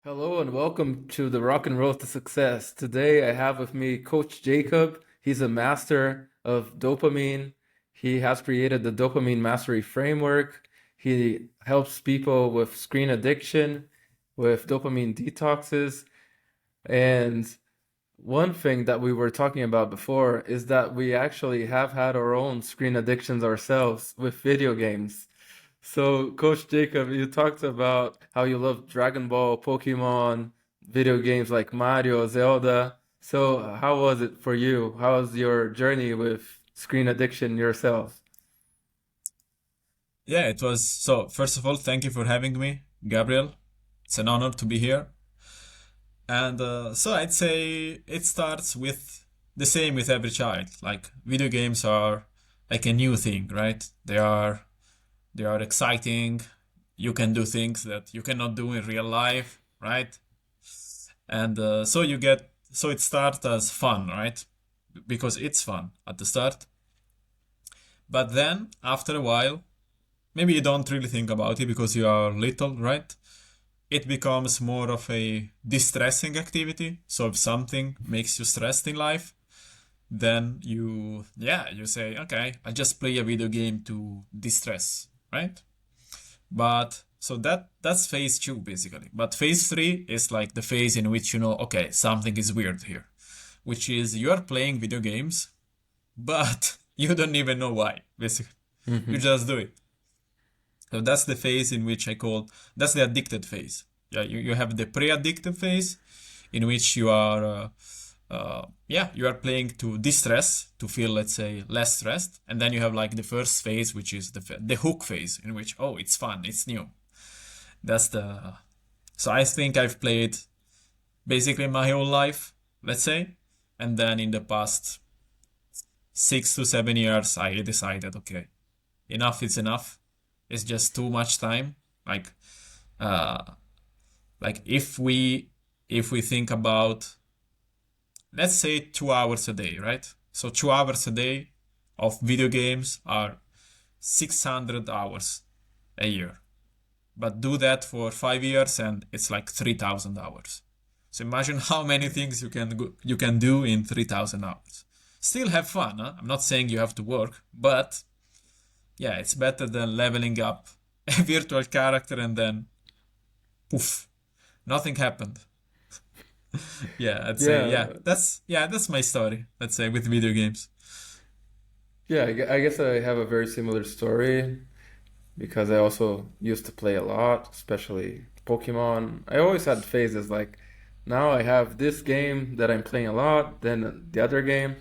Hello and welcome to the Rock and Roll to Success. Today I have with me Coach Jacob. He's a master of dopamine. He has created the Dopamine Mastery Framework. He helps people with screen addiction, with dopamine detoxes. And one thing that we were talking about before is that we actually have had our own screen addictions ourselves with video games. So, Coach Jacob, you talked about how you love Dragon Ball, Pokemon, video games like Mario, Zelda. So, how was it for you? How was your journey with screen addiction yourself? Yeah, it was. So, first of all, thank you for having me, Gabriel. It's an honor to be here. And so I'd say it starts with the same with every child. Like video games are like a new thing, right? They are exciting. You can do things that you cannot do in real life, right? And so it starts as fun, right? Because it's fun at the start. But then after a while, maybe you don't really think about it because you are little, right? It becomes more of a distressing activity. So if something makes you stressed in life, then you say, okay, I just play a video game to distress, right? But so that's phase two basically. But phase three is like the phase in which you know, okay, something is weird here, which is you are playing video games, but you don't even know why, basically. You Hmm. just do it. So that's the phase in which that's the addicted phase. Yeah, you have the pre-addictive phase in which you are playing to distress, to feel, let's say, less stressed. And then you have like the first phase, which is the hook phase in which, oh, it's fun, it's new. That's so I think I've played basically my whole life, let's say. And then in the past 6 to 7 years, I decided, okay, enough is enough. It's just too much time. Like, uh, like if we think about, let's say 2 hours a day, right? So 2 hours a day of video games are 600 hours a year. But do that for 5 years and it's like 3,000 hours. So imagine how many things you can do in 3,000 hours. Still have fun, huh? I'm not saying you have to work, but yeah, it's better than leveling up a virtual character and then poof, nothing happened. Yeah, I'd say Yeah, that's my story. Let's say with video games. yeah, I guess I have a very similar story because I also used to play a lot, especially Pokemon. I always had phases like now I have this game that I'm playing a lot, then the other game.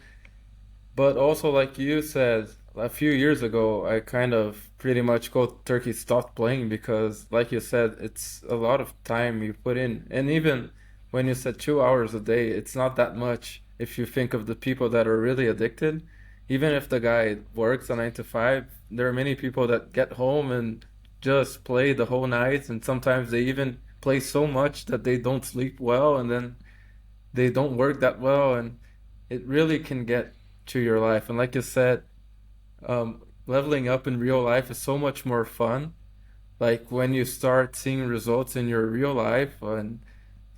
But also, like you said, a few years ago, I kind of pretty much cold turkey stopped playing because, like you said, it's a lot of time you put in. And even when you said 2 hours a day, it's not that much if you think of the people that are really addicted. Even if the guy works a 9 to 5, there are many people that get home and just play the whole night. And sometimes they even play so much that they don't sleep well and then they don't work that well. And it really can get to your life. And like you said, leveling up in real life is so much more fun. Like when you start seeing results in your real life and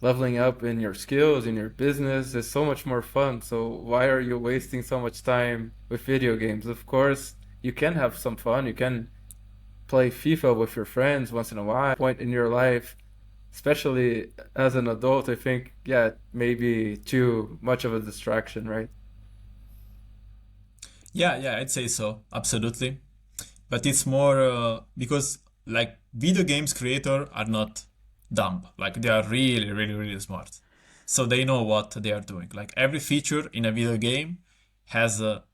leveling up in your skills, in your business is so much more fun. So why are you wasting so much time with video games? Of course, you can have some fun. You can play FIFA with your friends once in a while. Point in your life, especially as an adult, I think, yeah, maybe too much of a distraction, right? Yeah, I'd say so. Absolutely. But it's more because like video games creator are not dumb. Like they are really, really, really smart. So they know what they are doing. Like every feature in a video game has a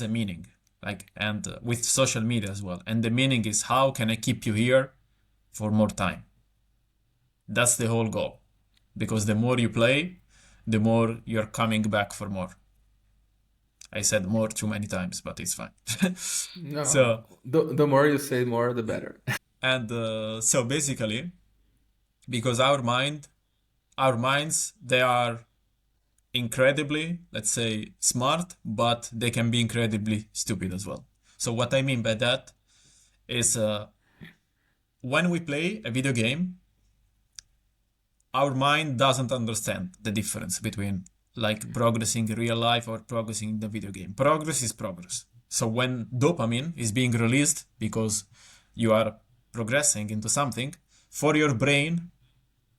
meaning. Like and with social media as well. And the meaning is how can I keep you here for more time? That's the whole goal. Because the more you play, the more you're coming back for more. I said more too many times, but it's fine. No, So, the more you say more, the better. and so basically, because our minds, they are incredibly, let's say, smart, but they can be incredibly stupid as well. So what I mean by that is when we play a video game, our mind doesn't understand the difference between like progressing in real life or progressing in the video game. Progress is progress. So when dopamine is being released because you are progressing into something, for your brain,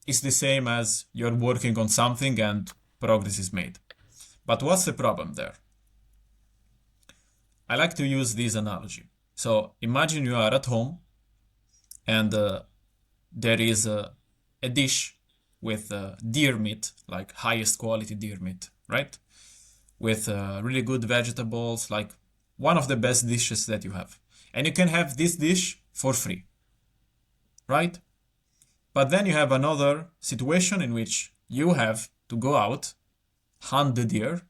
it's the same as you're working on something and progress is made. But what's the problem there? I like to use this analogy. So imagine you are at home and there is a dish with deer meat, like highest quality deer meat, right? With really good vegetables, like one of the best dishes that you have. And you can have this dish for free, right? But then you have another situation in which you have to go out, hunt the deer.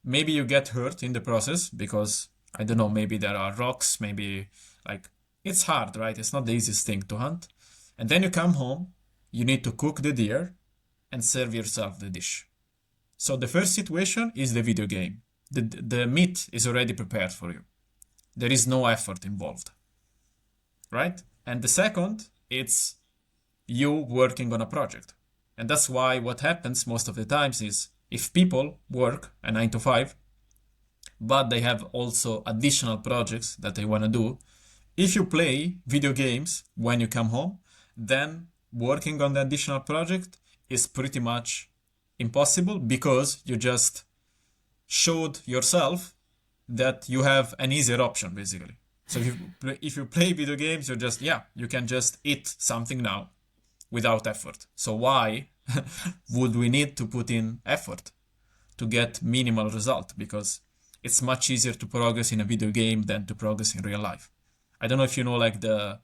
Maybe you get hurt in the process because, I don't know, maybe there are rocks, maybe like it's hard, right? It's not the easiest thing to hunt. And then you come home, you need to cook the deer and serve yourself the dish. So the first situation is the video game. The meat is already prepared for you. There is no effort involved, right? And the second, it's you working on a project. And that's why what happens most of the times is if people work a 9 to 5, but they have also additional projects that they want to do, if you play video games when you come home, then working on the additional project is pretty much impossible because you just showed yourself that you have an easier option basically. So if you play video games, you're just, yeah, you can just eat something now without effort. So why would we need to put in effort to get minimal result? Because it's much easier to progress in a video game than to progress in real life. I don't know if you know, like there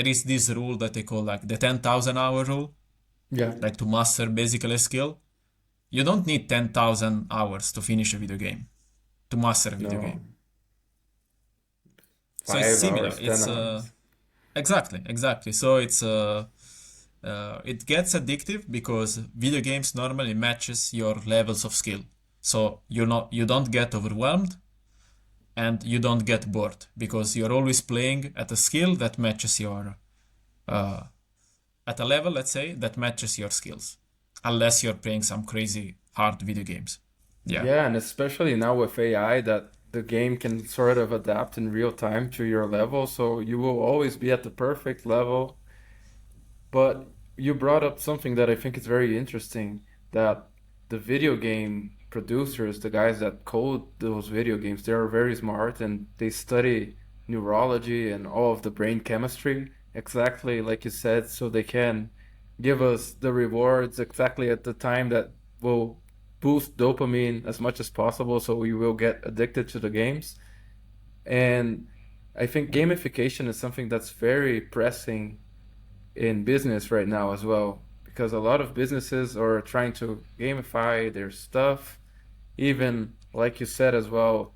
is this rule that they call like the 10,000 hour rule, Yeah. like to master basically a skill. You don't need 10,000 hours to finish a video game, to master a video No. game. So it's 5 hours, similar. 10 hours. Exactly. So it gets addictive because video games normally matches your levels of skill. So you don't get overwhelmed and you don't get bored because you're always playing at a skill that matches your uh, at a level, let's say, that matches your skills, unless you're playing some crazy hard video games. Yeah, Yeah, and especially now with AI, that the game can sort of adapt in real time to your level, so you will always be at the perfect level. But you brought up something that I think is very interesting, that the video game producers, the guys that code those video games, they are very smart and they study neurology and all of the brain chemistry, exactly like you said, so they can give us the rewards exactly at the time that will boost dopamine as much as possible, so we will get addicted to the games. And I think gamification is something that's very pressing in business right now as well, because a lot of businesses are trying to gamify their stuff. Even like you said as well,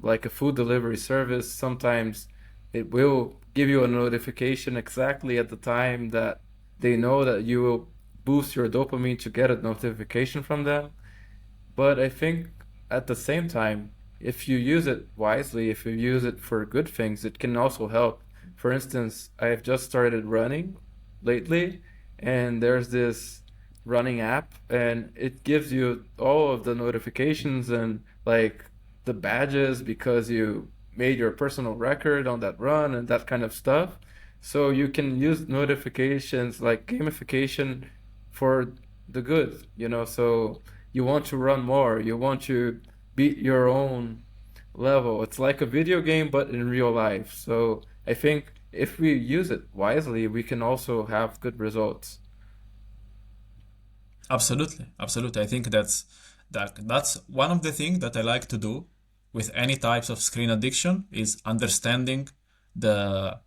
like a food delivery service, sometimes it will give you a notification exactly at the time that they know that you will boost your dopamine to get a notification from them. But I think at the same time, if you use it wisely, if you use it for good things, it can also help. For instance, I've just started running lately, and there's this running app, and it gives you all of the notifications and like the badges because you made your personal record on that run and that kind of stuff. So you can use notifications like gamification for the good, so you want to run more, you want to beat your own level. It's like a video game, but in real life. So I think if we use it wisely, we can also have good results. absolutely. I think that's one of the things that I like to do with any types of screen addiction is understanding the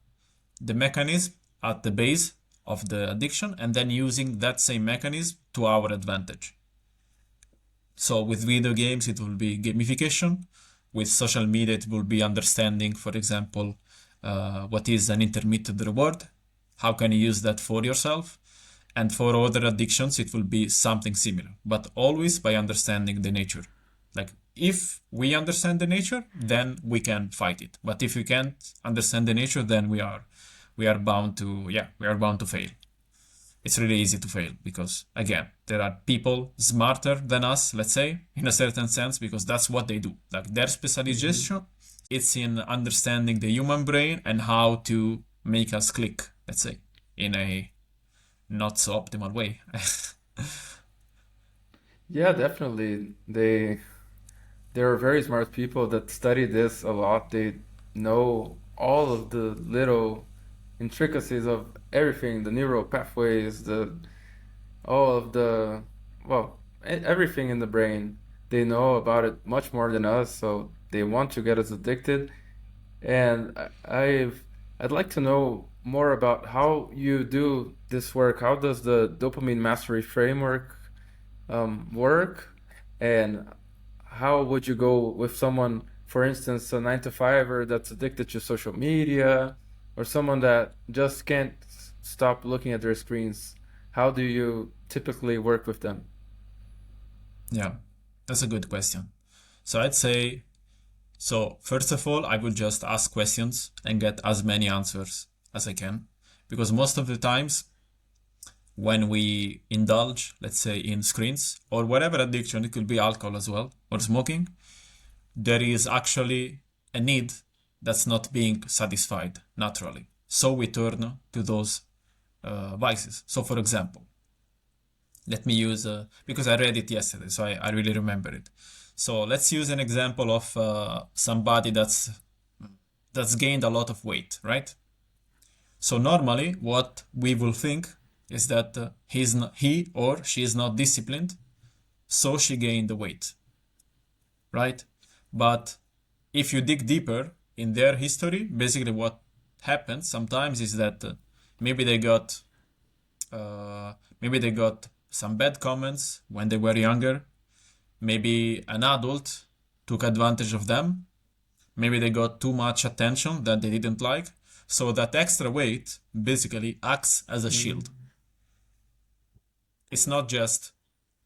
the mechanism at the base of the addiction and then using that same mechanism to our advantage. So with video games, it will be gamification. With social media, it will be understanding, for example, what is an intermittent reward, how can you use that for yourself, and for other addictions, it will be something similar, but always by understanding the nature. Like if we understand the nature, then we can fight it. But if we can't understand the nature, then we are bound to, yeah, we are bound to fail. it's really easy to fail because, again, there are people smarter than us, let's say, in a certain sense, because that's what they do. Like their Hmm. specialization, it's in understanding the human brain and how to make us click, let's say, in a not so optimal way. Yeah, definitely. There are very smart people that study this a lot. They know all of the little intricacies of everything, the neural pathways, the all of the well, everything in the brain. They know about it much more than us, so they want to get us addicted. And I'd like to know more about how you do this work. How does the dopamine mastery framework work? And how would you go with someone, for instance, a 9 to 5er that's addicted to social media, or someone that just can't stop looking at their screens? How do you typically work with them? Yeah, that's a good question. So I'd say, so first of all, I will just ask questions and get as many answers as I can. Because most of the times when we indulge, let's say in screens or whatever addiction, it could be alcohol as well or smoking, there is actually a need that's not being satisfied naturally. So we turn to those vices. So, for example, let me use, because I read it yesterday, so I really remember it. So let's use an example of somebody that's gained a lot of weight, right? So normally, what we will think is that he or she is not disciplined, so she gained the weight, right? But if you dig deeper in their history, basically what happens sometimes is that maybe they got uh, maybe they got some bad comments when they were younger. Maybe an adult took advantage of them. Maybe they got too much attention that they didn't like. So that extra weight basically acts as a shield. Mm. It's not just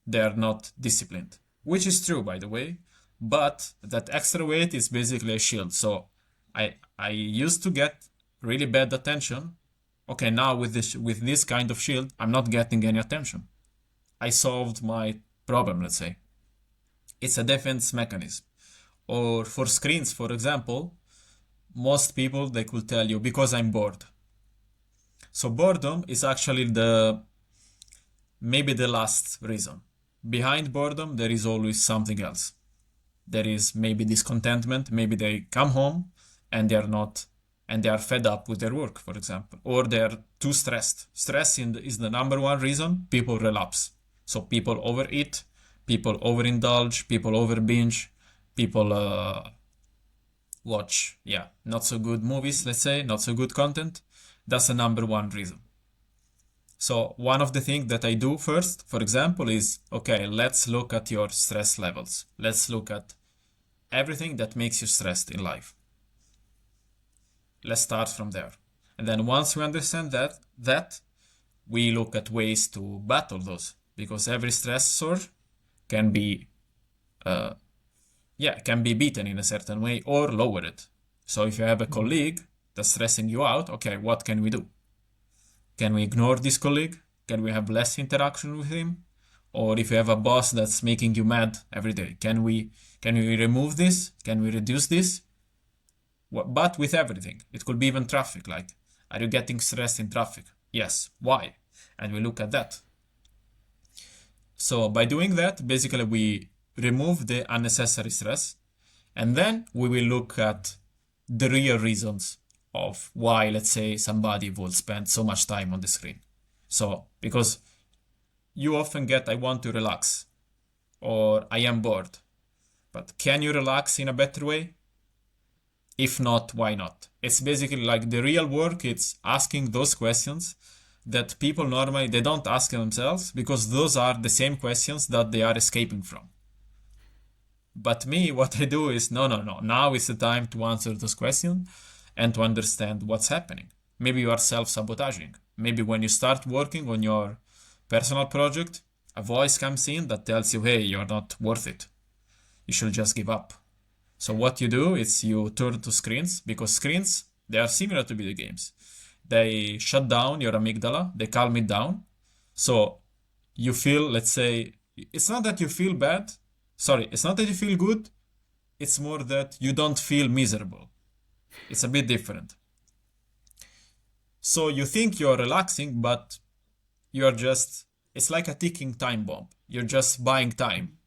they're not disciplined, which is true, by the way, but that extra weight is basically a shield. So I used to get really bad attention. Okay, now with this kind of shield, I'm not getting any attention. I solved my problem, let's say. It's a defense mechanism. Or for screens, for example, most people they could tell you because I'm bored. So boredom is actually the maybe the last reason. Behind boredom, there is always something else. There is maybe discontentment. Maybe they come home and they are not, and they are fed up with their work, for example, or they are too stressed. Stress is the number one reason people relapse. So people overeat, people overindulge, people over binge, people watch, yeah, not so good movies, let's say, not so good content. That's the number one reason. So one of the things that I do first, for example, is okay, let's look at your stress levels. Let's look at everything that makes you stressed in life. Let's start from there. And then once we understand that we look at ways to battle those because every stressor can be uh, can be beaten in a certain way or lowered. So if you have a Mm. colleague that's stressing you out, okay, what can we do? Can we ignore this colleague? Can we have less interaction with him? Or if you have a boss that's making you mad every day, can we remove this? Can we reduce this? But with everything, it could be even traffic. Like, are you getting stressed in traffic? Yes. Why? And we look at that. So by doing that, basically we remove the unnecessary stress, and then we will look at the real reasons of why, let's say, somebody will spend so much time on the screen. So, because you often get, I want to relax, or I am bored. But can you relax in a better way? If not, why not? It's basically like the real work, it's asking those questions that people normally they don't ask themselves because those are the same questions that they are escaping from. But me, what I do is no, no, no. Now is the time to answer those questions and to understand what's happening. Maybe you are self sabotaging. Maybe when you start working on your personal project, a voice comes in that tells you, hey, you're not worth it. You should just give up. So what you do is you turn to screens because screens, they are similar to video games. They shut down your amygdala, they calm it down, So you feel, let's say, it's not that you feel bad. Sorry, it's not that you feel good. It's more that you don't feel miserable. It's a bit different. So you think you're relaxing, but you're just, it's like a ticking time bomb. You're just buying time.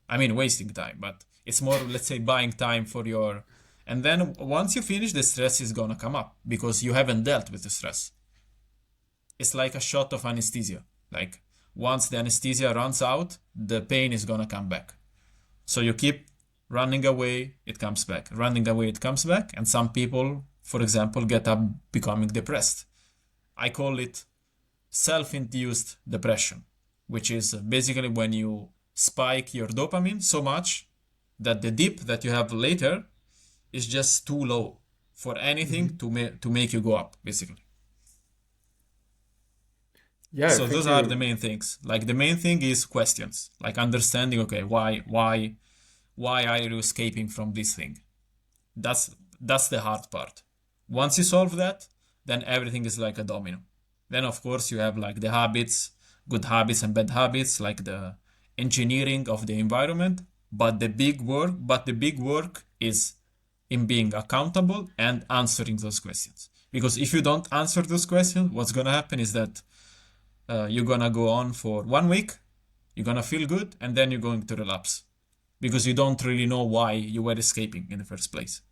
I mean, wasting time, but it's more, let's say, buying time for your. And then once you finish, the stress is gonna come up because you haven't dealt with the stress. It's like a shot of anesthesia. Like once the anesthesia runs out, the pain is gonna come back. So you keep running away, it comes back. Running away, it comes back. And some people, for example, get up becoming depressed. I call it self-induced depression, which is basically when you spike your dopamine so much that the dip that you have later is just too low for anything Hmm. to make you go up, basically. Yeah, I So think those are the you. main things. Like the main thing is questions, like understanding, okay, why are you escaping from this thing? That's that's the hard part. Once you solve that, then everything is like a domino. Then of course you have like the habits, good habits and bad habits, like the engineering of the environment. But the big work is in being accountable and answering those questions. Because if you don't answer those questions, what's gonna happen is that you're gonna go on for 1 week, you're gonna feel good, and then you're going to relapse because you don't really know why you were escaping in the first place.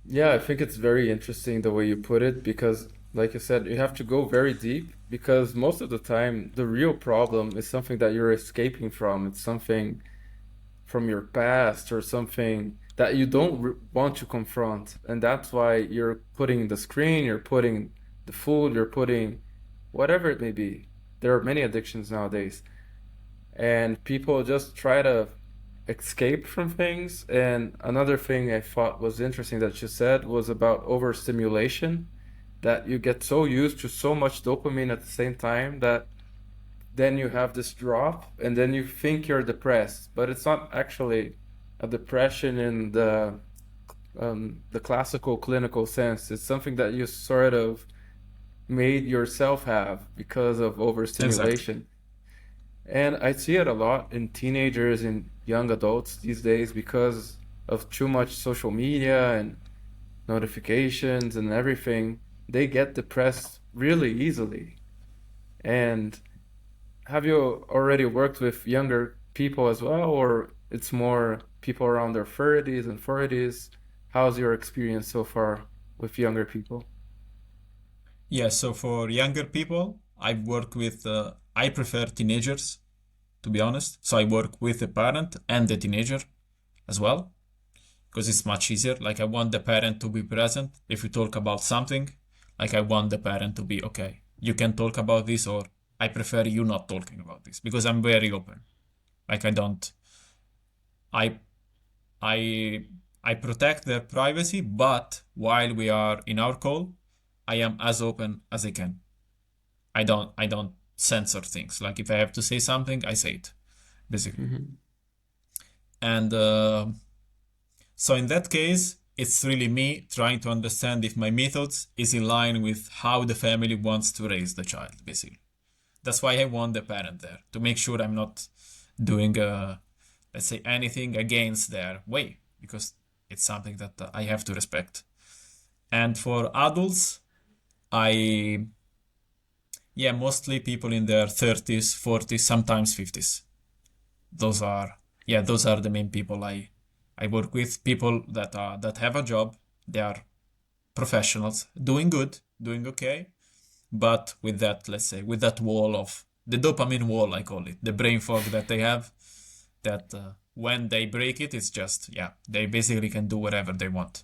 Yeah, I think it's very interesting the way you put it because, like you said, you have to go very deep because most of the time the real problem is something that you're escaping from. It's something from your past or something that you don't want to confront. And that's why you're putting the screen, you're putting the food, you're putting whatever it may be. There are many addictions nowadays. And people just try to escape from things. And another thing I thought was interesting that you said was about overstimulation, that you get so used to so much dopamine at the same time that then you have this drop and then you think you're depressed, but it's not actually a depression in the classical clinical sense. It's something that you sort of made yourself have because of Exactly. overstimulation. And I see it a lot in teenagers and young adults these days because of too much social media and notifications and everything. They get depressed really easily. And have you already worked with younger people as well, or it's more people around their 30s and 40s? How's your experience so far with younger people? Yeah, so for younger people, I've worked with, I prefer teenagers, to be honest. So I work with the parent and the teenager as well, because it's much easier. Like I want the parent to be present. If we talk about something, like I want the parent to be, okay, you can talk about this, or I prefer you not talking about this because I'm very open. Like I don't, I, I, I protect their privacy, but while we are in our call, I am as open as I can. I don't censor things. Like if I have to say something, I say it, basically. Hmm. And so in that case, it's really me trying to understand if my methods is in line with how the family wants to raise the child, basically. That's why I want the parent there to make sure I'm not doing, let's say, anything against their way because it's something that I have to respect. And for adults, I yeah, mostly people in their 30s, 40s, sometimes 50s. Those are those are the main people I work with. People that have a job, they are professionals, doing good, doing okay, but with that, let's say, with that wall of the dopamine wall, I call it, the brain fog that they have, that when they break it, it's just they basically can do whatever they want.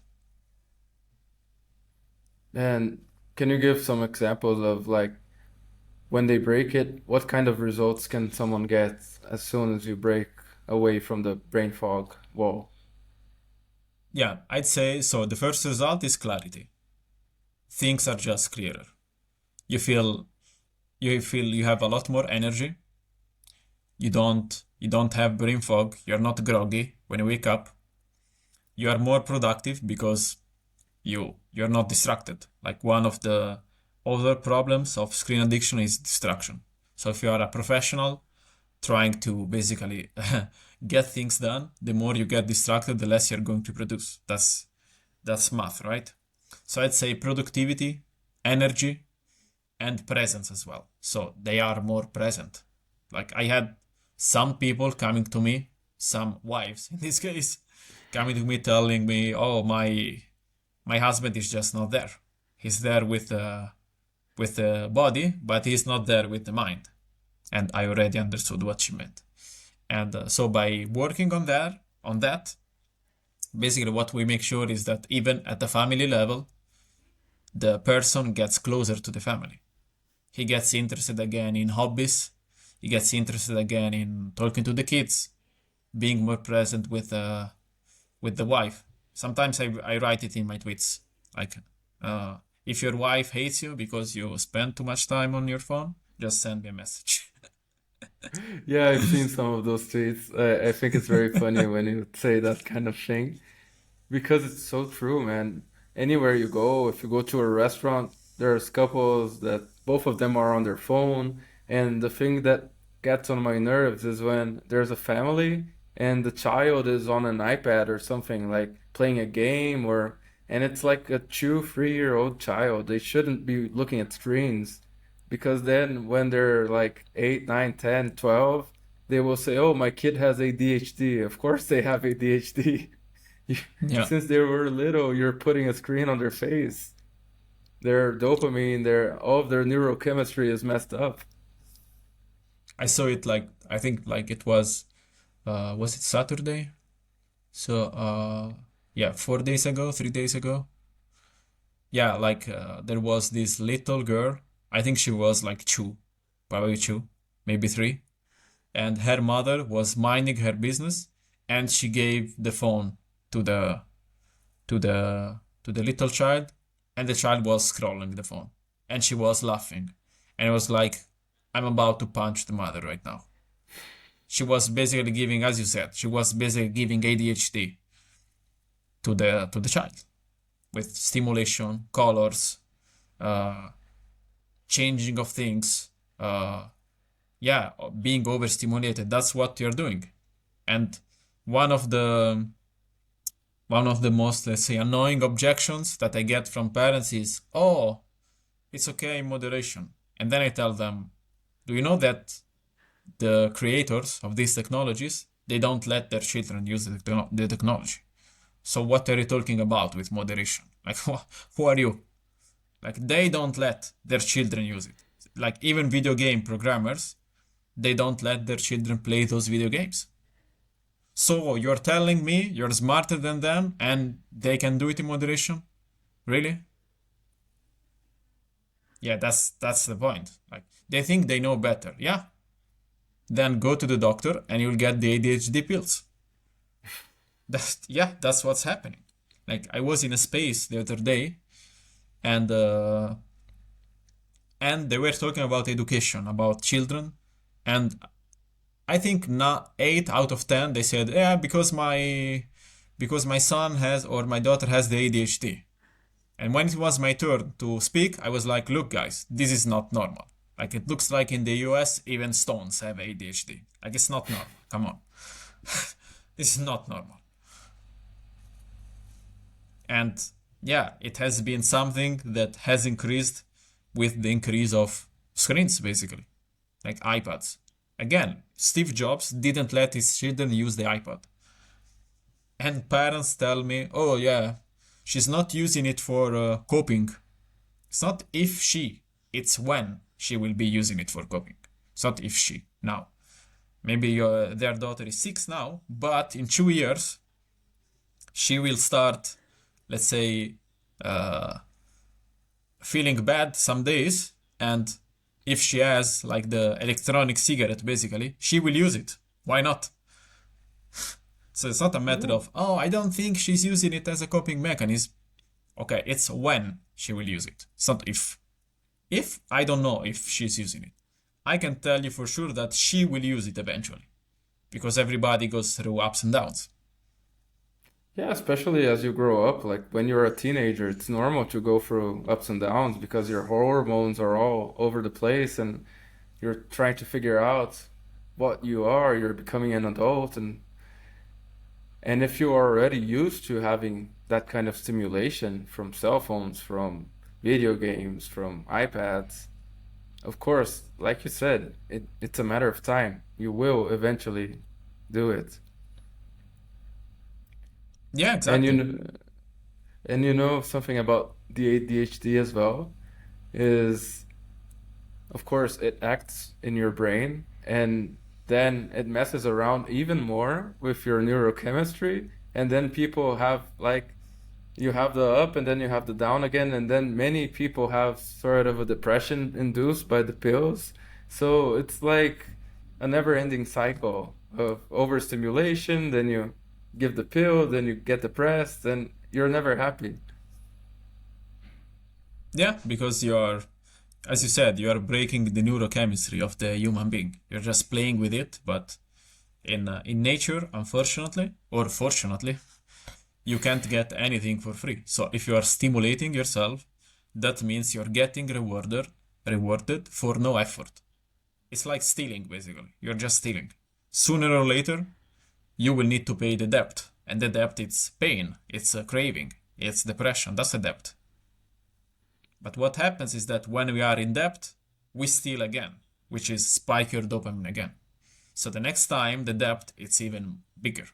And can you give some examples of like when they break it, what kind of results can someone get as soon as you break away from the brain fog wall? Yeah, I'd say so. The first result is clarity. Things are just clearer. You feel you feel you have a lot more energy. You don't have brain fog. You're not groggy when you wake up. You are more productive because you're not distracted. Like one of the other problems of screen addiction is distraction. So if you are a professional trying to basically get things done, the more you get distracted, the less you're going to produce. That's math, right? So I'd say productivity, energy, and presence as well. So they are more present. Like I had some people coming to me, some wives in this case, coming to me telling me, "Oh, my husband is just not there. He's there with the body, but he's not there with the mind." And I already understood what she meant. And so by working on that, basically what we make sure is that even at the family level, the person gets closer to the family. He gets interested again in hobbies. He gets interested again in talking to the kids, being more present with the wife. Sometimes I write it in my tweets, like, if your wife hates you because you spend too much time on your phone, just send me a message. Yeah, I've seen some of those tweets. I think it's very funny when you say that kind of thing because it's so true, man. Anywhere you go, if you go to a restaurant, there's couples that both of them are on their phone, and the thing that gets on my nerves is when there's a family and the child is on an iPad or something, like playing a game and it's like a 2, 3 year old child. They shouldn't be looking at screens because then when they're like 8, 9, 10, 12, they will say, "Oh, my kid has ADHD." Of course they have ADHD. You- Yeah, Since they were little, you're putting a screen on their face. Their dopamine, all of their neurochemistry is messed up. I saw it like I think like it was it Saturday? So yeah, 4 days ago, 3 days ago. Yeah, like there was this little girl. I think she was like two, probably two, maybe three, and her mother was minding her business, and she gave the phone to the little child, and the child was scrolling the phone, and she was laughing, and it was like, I'm about to punch the mother right now. She was basically giving, as you said, she was basically giving ADHD to the child with stimulation, colors, uh, changing of things, yeah, being overstimulated. That's what you're doing. And one of the one of the most, let's say, annoying objections that I get from parents is, "Oh, it's okay in moderation." And then I tell them, "Do you know that the creators of these technologies, they don't let their children use the technology? So what are you talking about with moderation? Like, who are you?" Like, they don't let their children use it. Like, even video game programmers, they don't let their children play those video games. So you're telling me you're smarter than them and they can do it in moderation? Really? Yeah, that's the point. Like, they think they know better. Yeah. Then go to the doctor and you'll get the ADHD pills. That's what's happening. Like, I was in a space the other day, and they were talking about education, about children, and I think not 8 out of 10 they said, "Yeah, because my son has or my daughter has the ADHD." And when it was my turn to speak, I was like, "Look, guys, this is not normal. Like, it looks like in the US even stones have ADHD. Like, it's not normal. Come on, this is not normal." And yeah, it has been something that has increased with the increase of screens, basically, like iPads. Again, Steve Jobs didn't let his children use the iPad. And parents tell me, "Oh, yeah, she's not using it for coping." It's not if she, it's when she will be using it for coping. It's not if she. Now, maybe their daughter is 6 now, but in 2 years, she will start, let's say, uh, feeling bad some days, and if she has like the electronic cigarette, basically, she will use it. Why not? So it's not a matter Yeah. of, "Oh, I don't think she's using it as a coping mechanism." Okay, it's when she will use it. It's not if. If, I don't know if she's using it. I can tell you for sure that she will use it eventually because everybody goes through ups and downs. Yeah, especially as you grow up, like when you're a teenager, it's normal to go through ups and downs because your hormones are all over the place and you're trying to figure out what you are. You're becoming an adult, and if you are already used to having that kind of stimulation from cell phones, from video games, from iPads, of course, like you said, it's a matter of time. You will eventually do it. Yeah, And exactly. you know something about the ADHD as well is, of course, it acts in your brain and then it messes around even more with your neurochemistry. And then people have like you have the up and then you have the down again, and then many people have sort of a depression induced by the pills. So it's like a never-ending cycle of overstimulation, then you give the pill, then you get depressed, and you're never happy. Yeah, because you're, as you said, you are breaking the neurochemistry of the human being. You're just playing with it, but in nature, unfortunately or fortunately, you can't get anything for free. So if you are stimulating yourself, that means you're getting rewarded for no effort. It's like stealing, basically. You're just stealing. Sooner or later, you will need to pay the debt. And the debt, it's pain, it's a craving, it's depression. That's a debt. But what happens is that when we are in debt, we steal again, which is spike your dopamine again. So the next time, the debt, it's even bigger.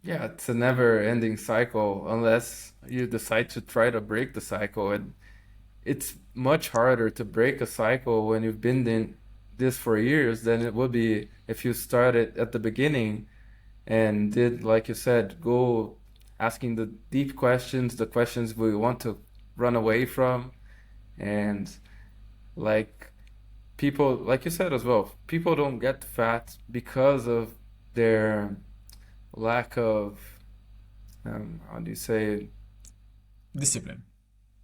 Yeah, it's a never-ending cycle unless you decide to try to break the cycle. And it's much harder to break a cycle when you've been in this for years than it would be if you started at the beginning and did, like you said, go asking the deep questions, the questions we want to run away from. And like people, like you said as well, people don't get fat because of their lack of, how do you say, Discipline.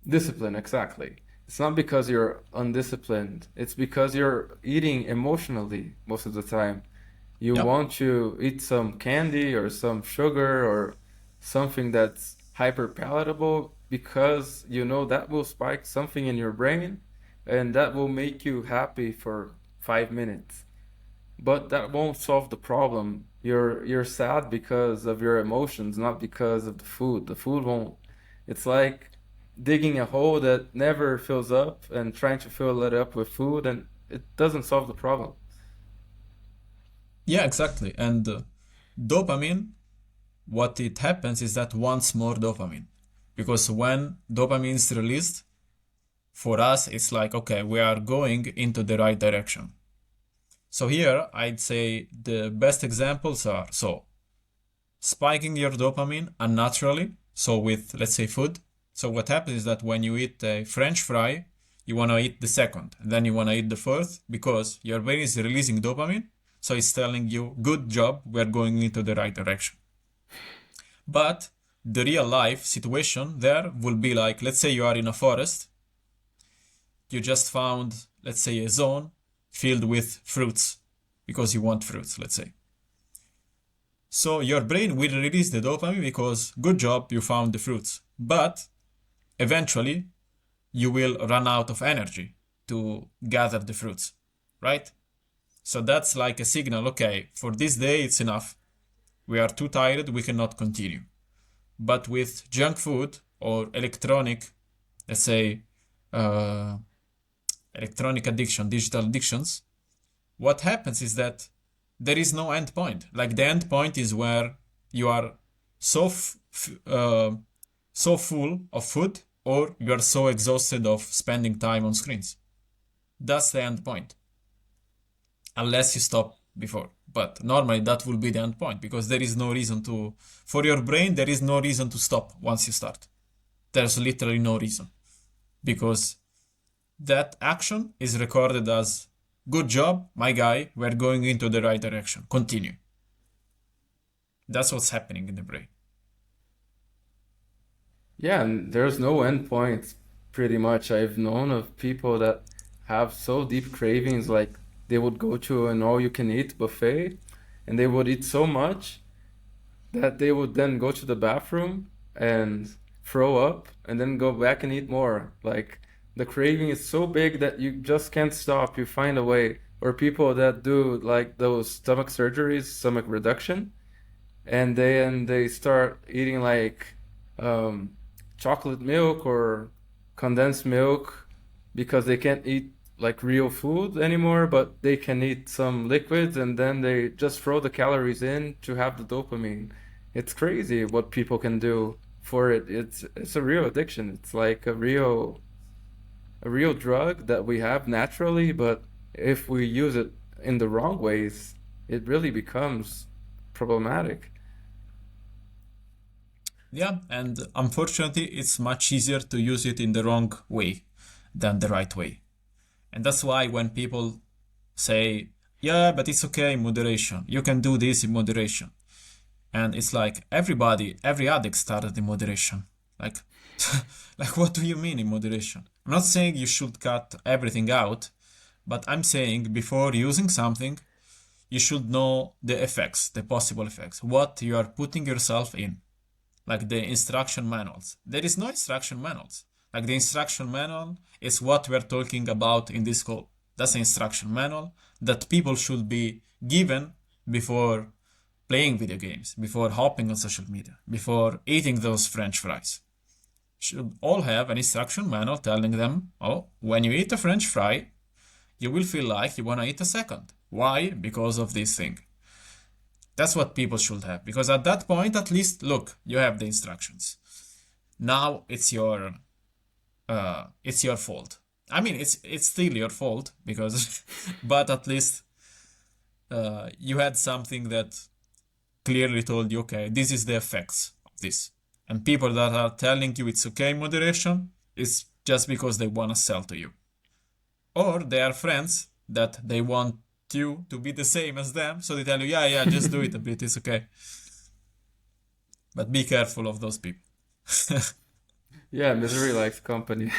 discipline, exactly. It's not because you're undisciplined. It's because you're eating emotionally most of the time. You Yep. want to eat some candy or some sugar or something that's hyper palatable because you know that will spike something in your brain and that will make you happy for 5 minutes. But that won't solve the problem. You're sad because of your emotions, not because of the food. The food won't. It's like digging a hole that never fills up and trying to fill it up with food, and it doesn't solve the problem. Yeah, exactly. And dopamine, what it happens is that wants more dopamine. Because when dopamine is released, for us, it's like, okay, we are going into the right direction. So here, I'd say the best examples are so spiking your dopamine unnaturally. So with, let's say, food. So what happens is that when you eat a French fry, you want to eat the second, and then you want to eat the fourth because your brain is releasing dopamine. So it's telling you, good job, we're going into the right direction. But the real life situation there will be like, let's say you are in a forest, you just found, let's say, a zone filled with fruits because you want fruits, let's say. So your brain will release the dopamine because good job, you found the fruits. But eventually, you will run out of energy to gather the fruits, right? So that's like a signal, okay, for this day it's enough. We are too tired, we cannot continue. But with junk food or electronic, let's say, uh, electronic addiction, digital addictions, what happens is that there is no end point. Like the end point is where you are so so full of food, or you are so exhausted of spending time on screens. That's the end point, unless you stop before. But normally that will be the end point because there is no reason to, for your brain, there is no reason to stop once you start. There's literally no reason because that action is recorded as good job, my guy, we're going into the right direction. Continue. That's what's happening in the brain. Yeah, and there's no end point, pretty much. I've known of people that have so deep cravings, like they would go to an all-you-can-eat buffet and they would eat so much that they would then go to the bathroom and throw up and then go back and eat more. Like the craving is so big that you just can't stop. You find a way. Or people that do like those stomach surgeries, stomach reduction, and then they start eating like um, chocolate milk or condensed milk because they can't eat like real food anymore, but they can eat some liquids and then they just throw the calories in to have the dopamine. It's crazy what people can do for it. It's a real addiction. It's like a real drug that we have naturally, but if we use it in the wrong ways, it really becomes problematic. Yeah, and unfortunately, it's much easier to use it in the wrong way than the right way. And that's why when people say, yeah, but it's okay in moderation, you can do this in moderation. And it's like everybody, every addict started in moderation. Like, like what do you mean in moderation? I'm not saying you should cut everything out, but I'm saying before using something, you should know the effects, the possible effects, what you are putting yourself in, like the instruction manuals. There is no instruction manuals. Like the instruction manual is what we're talking about in this call. That's the instruction manual that people should be given before playing video games, before hopping on social media, before eating those French fries. Should all have an instruction manual telling them, oh, when you eat a French fry, you will feel like you want to eat a second. Why? Because of this thing. That's what people should have. Because at that point, at least, look, you have the instructions. Now it's your fault. I mean, it's still your fault because, but at least you had something that clearly told you, okay, this is the effects of this. And people that are telling you it's okay moderation is just because they want to sell to you. Or they are friends that they want you to be the same as them, so they tell you, yeah, yeah, just do it a bit, it's okay. But be careful of those people. Yeah, misery likes company.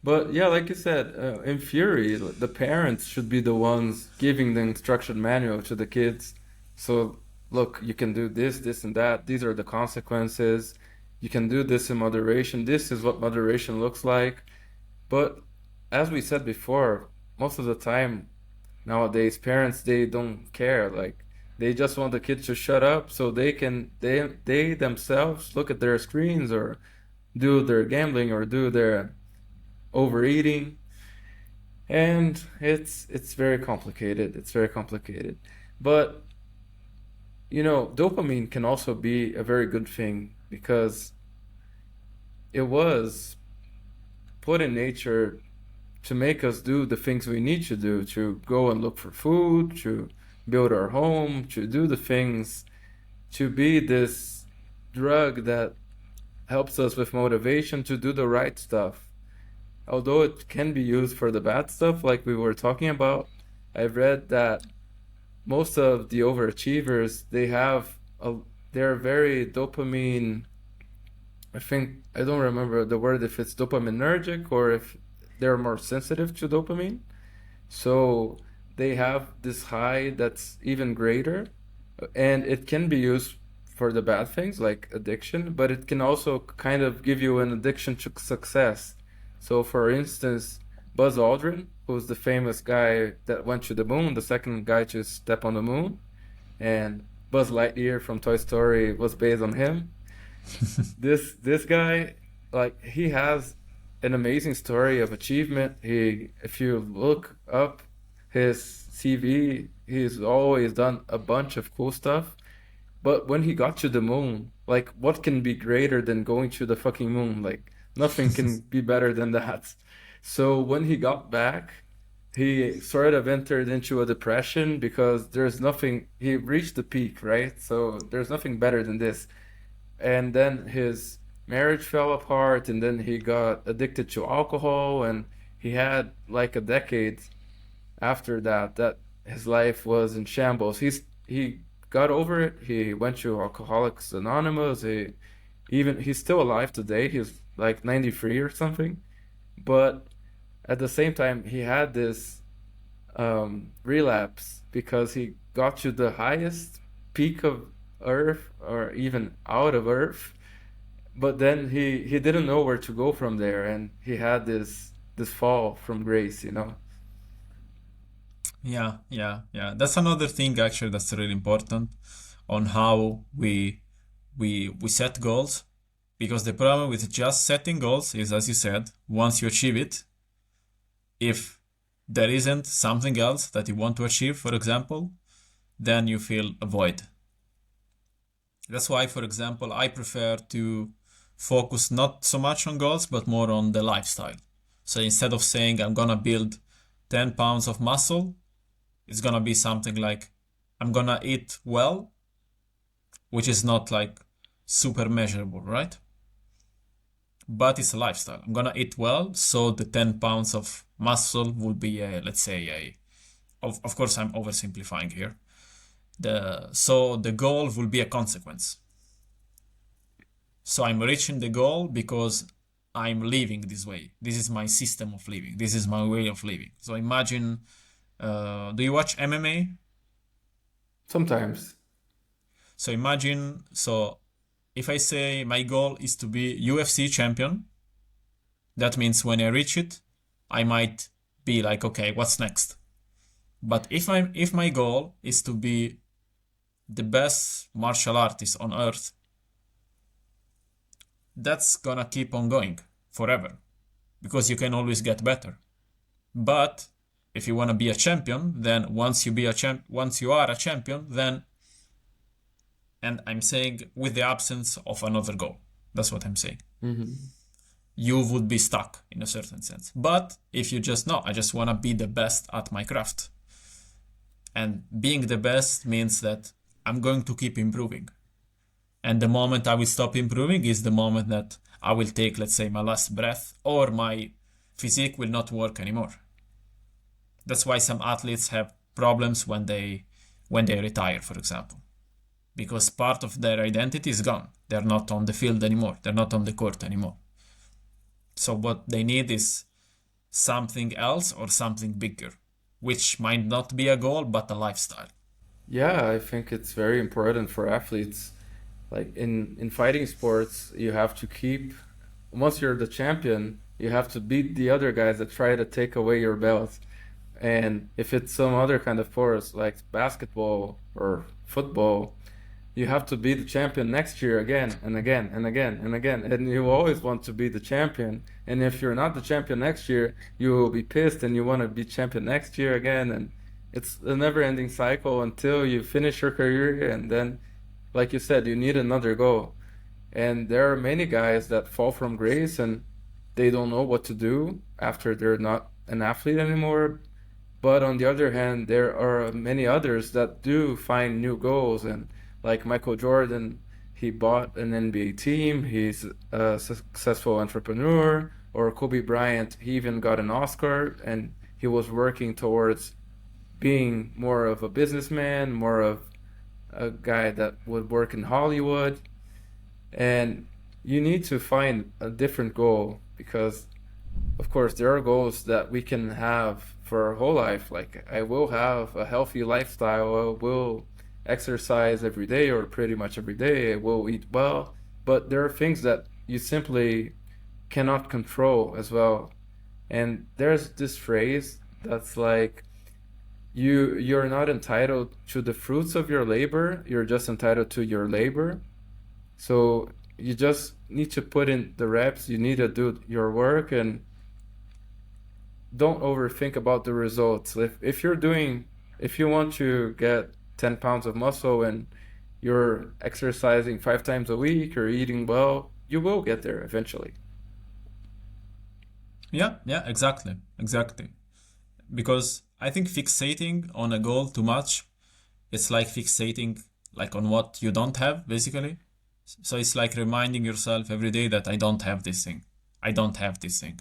But yeah, like you said, in theory, the parents should be the ones giving the instruction manual to the kids. So, look, you can do this, this, and that. These are the consequences. You can do this in moderation. This is what moderation looks like. But as we said before, most of the time nowadays, parents they don't care. Like they just want the kids to shut up so they themselves look at their screens or do their gambling or do their overeating, and it's very complicated. It's very complicated. But dopamine can also be a very good thing because it was put in nature to make us do the things we need to do, to go and look for food, to build our home, to do the things, to be this drug that helps us with motivation to do the right stuff. Although it can be used for the bad stuff, like we were talking about, I've read that most of the overachievers, they're very dopamine. I think I don't remember the word if it's dopaminergic or if they're more sensitive to dopamine. So they have this high that's even greater, and it can be used for the bad things like addiction, but it can also kind of give you an addiction to success. So, for instance, Buzz Aldrin, who's the famous guy that went to the moon, the second guy to step on the moon, and Buzz Lightyear from Toy Story was based on him. This guy, like he has an amazing story of achievement. If you look up his CV, he's always done a bunch of cool stuff. But when he got to the moon, like what can be greater than going to the fucking moon? Like nothing can be better than that. So when he got back, he sort of entered into a depression because there's nothing, he reached the peak, right? So there's nothing better than this. And then his marriage fell apart, and then he got addicted to alcohol, and he had like a decade after that his life was in shambles. He got over it. He went to Alcoholics Anonymous. He's still alive today. He's like 93 or something. But at the same time, he had this relapse because he got to the highest peak Earth or even out of Earth. But then he didn't know where to go from there, and he had this fall from grace, you know. Yeah, yeah, yeah. That's another thing actually that's really important on how we set goals. Because the problem with just setting goals is, as you said, once you achieve it, if there isn't something else that you want to achieve, for example, then you feel a void. That's why, for example, I prefer to focus not so much on goals, but more on the lifestyle. So instead of saying I'm gonna build 10 pounds of muscle, it's gonna be something like I'm gonna eat well, which is not like super measurable, right? But it's a lifestyle. I'm gonna eat well, so the 10 pounds of muscle would be let's say of course I'm oversimplifying here. So the goal will be a consequence. So I'm reaching the goal because I'm living this way. This is my system of living. This is my way of living. So imagine, do you watch MMA? Sometimes. So imagine, so if I say my goal is to be UFC champion, that means when I reach it, I might be like, okay, what's next? But if my goal is to be the best martial artist on earth, that's gonna keep on going forever because you can always get better. But if you want to be a champion, then once you are a champion, then, and I'm saying with the absence of another goal. That's what I'm saying. Hmm. You would be stuck in a certain sense. But if you just know, I just want to be the best at my craft. And being the best means that I'm going to keep improving. And the moment I will stop improving is the moment that I will take, let's say, my last breath or my physique will not work anymore. That's why some athletes have problems when they retire, for example, because part of their identity is gone. They're not on the field anymore. They're not on the court anymore. So what they need is something else or something bigger, which might not be a goal, but a lifestyle. Yeah, I think it's very important for athletes. Like in fighting sports, you have to keep, once you're the champion, you have to beat the other guys that try to take away your belt. And if it's some other kind of sport like basketball or football, you have to be the champion next year again and again and again and again. And you always want to be the champion. And if you're not the champion next year, you will be pissed and you want to be champion next year again. And it's a never ending cycle until you finish your career. And then, like you said, you need another goal. And there are many guys that fall from grace and they don't know what to do after they're not an athlete anymore. But on the other hand, there are many others that do find new goals. And like Michael Jordan, he bought an NBA team, he's a successful entrepreneur. Or Kobe Bryant, he even got an Oscar and he was working towards being more of a businessman, more of a guy that would work in Hollywood. And you need to find a different goal because of course, there are goals that we can have for our whole life. Like, I will have a healthy lifestyle. I will exercise every day or pretty much every day. I will eat well. But there are things that you simply cannot control as well. And there's this phrase that's like, you're not entitled to the fruits of your labor. You're just entitled to your labor. So you just need to put in the reps. You need to do your work and don't overthink about the results. If you want to get 10 pounds of muscle and you're exercising 5 times a week or eating well, you will get there eventually. Yeah, yeah, exactly, exactly. Because I think fixating on a goal too much, it's like fixating like on what you don't have, basically. So it's like reminding yourself every day that I don't have this thing. I don't have this thing.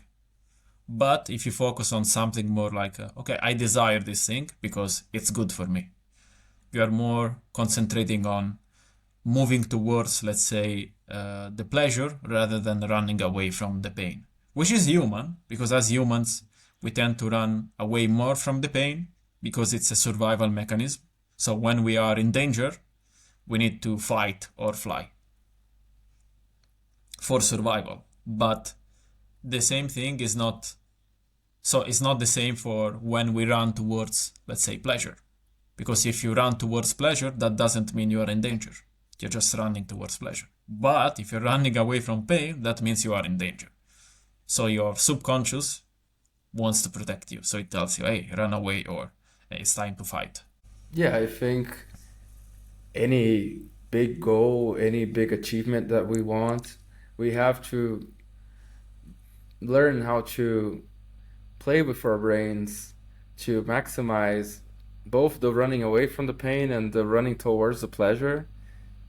But if you focus on something more like, okay, I desire this thing because it's good for me. You are more concentrating on moving towards, let's say, the pleasure rather than running away from the pain, which is human because as humans, we tend to run away more from the pain because it's a survival mechanism. So when we are in danger, we need to fight or fly for survival. But the same thing is not, so it's not the same for when we run towards, let's say, pleasure. Because if you run towards pleasure, that doesn't mean you are in danger. You're just running towards pleasure. But if you're running away from pain, that means you are in danger. So your subconscious wants to protect you. So it tells you, hey, run away, or hey, it's time to fight. Yeah, I think any big goal, any big achievement that we want, we have to learn how to play with our brains to maximize both the running away from the pain and the running towards the pleasure.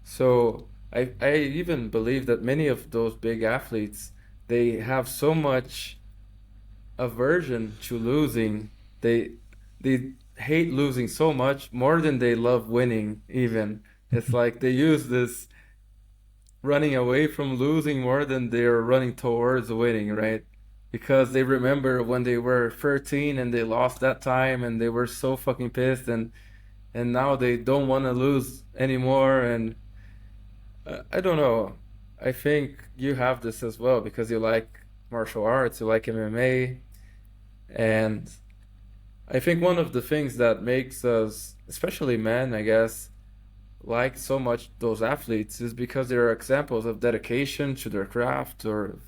So I even believe that many of those big athletes, they have so much aversion to losing. They hate losing so much more than they love winning even. It's like they use this running away from losing more than they're running towards winning, right? Because they remember when they were 13 and they lost that time and they were so fucking pissed, and now they don't want to lose anymore. And I don't know. I think you have this as well because you like martial arts, you like MMA, and I think one of the things that makes us, especially men, I guess, like so much those athletes is because they're examples of dedication to their craft, or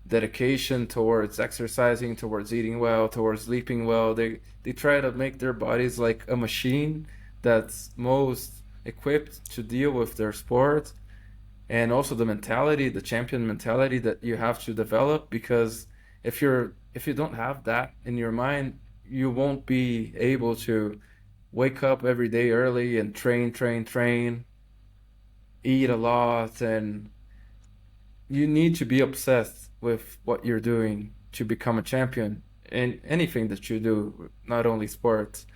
dedication towards exercising, towards eating well, towards sleeping well. They try to make their bodies like a machine that's most equipped to deal with their sport, and also the mentality, the champion mentality that you have to develop, because if you don't have that in your mind, you won't be able to wake up every day early and train, eat a lot, and you need to be obsessed with what you're doing to become a champion in anything that you do, not only sports.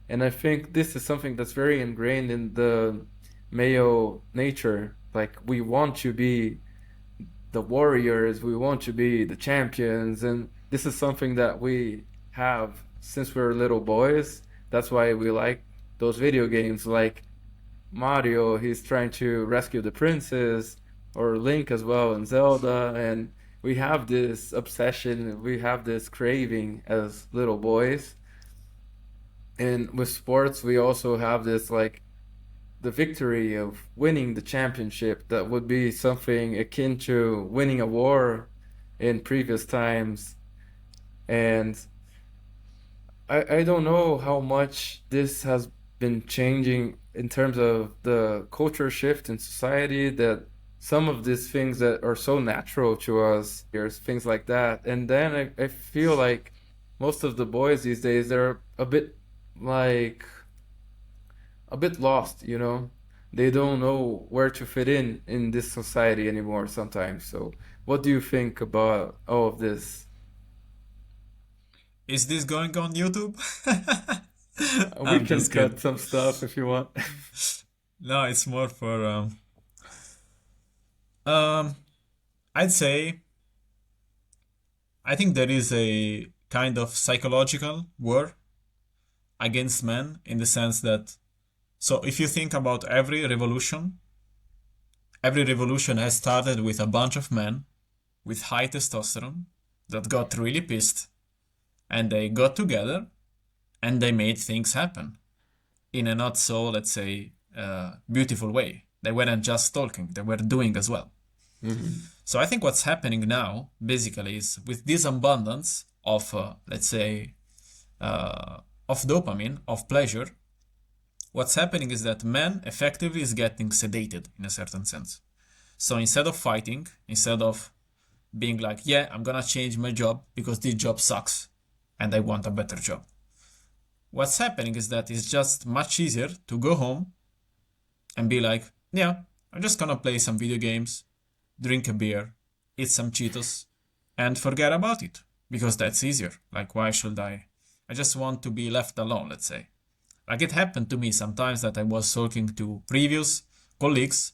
And I think this is something that's very ingrained in the male nature. Like, we want to be the warriors, we want to be the champions, and this is something that we have since we were little boys. That's why we like those video games like Mario, he's trying to rescue the princess, or Link as well, and Zelda, and we have this obsession, we have this craving as little boys. And with sports, we also have this, like, the victory of winning the championship that would be something akin to winning a war in previous times. And I don't know how much this has been changing in terms of the culture shift in society, that some of these things that are so natural to us, there's things like that. And then I feel like most of the boys these days, they're like a bit lost, you know? They don't know where to fit in this society anymore sometimes. So what do you think about all of this? Is this going on YouTube? We I'm can just cut kidding. some stuff if you want. No, it's more for um I'd say I think there is a kind of psychological war against men, in the sense that, so if you think about every revolution has started with a bunch of men with high testosterone that got really pissed, and they got together and they made things happen in a not so, let's say, beautiful way. They weren't just talking, they were doing as well. Hmm. So I think what's happening now basically is, with this abundance of, let's say, uh, of dopamine, of pleasure, what's happening is that man effectively is getting sedated in a certain sense. So instead of fighting, instead of being like, yeah, I'm gonna change my job because this job sucks and I want a better job. What's happening is that it's just much easier to go home and be like, yeah, I'm just gonna play some video games, drink a beer, eat some Cheetos, and forget about it. Because that's easier. Like, why should I? I just want to be left alone, let's say. Like, it happened to me sometimes that I was talking to previous colleagues,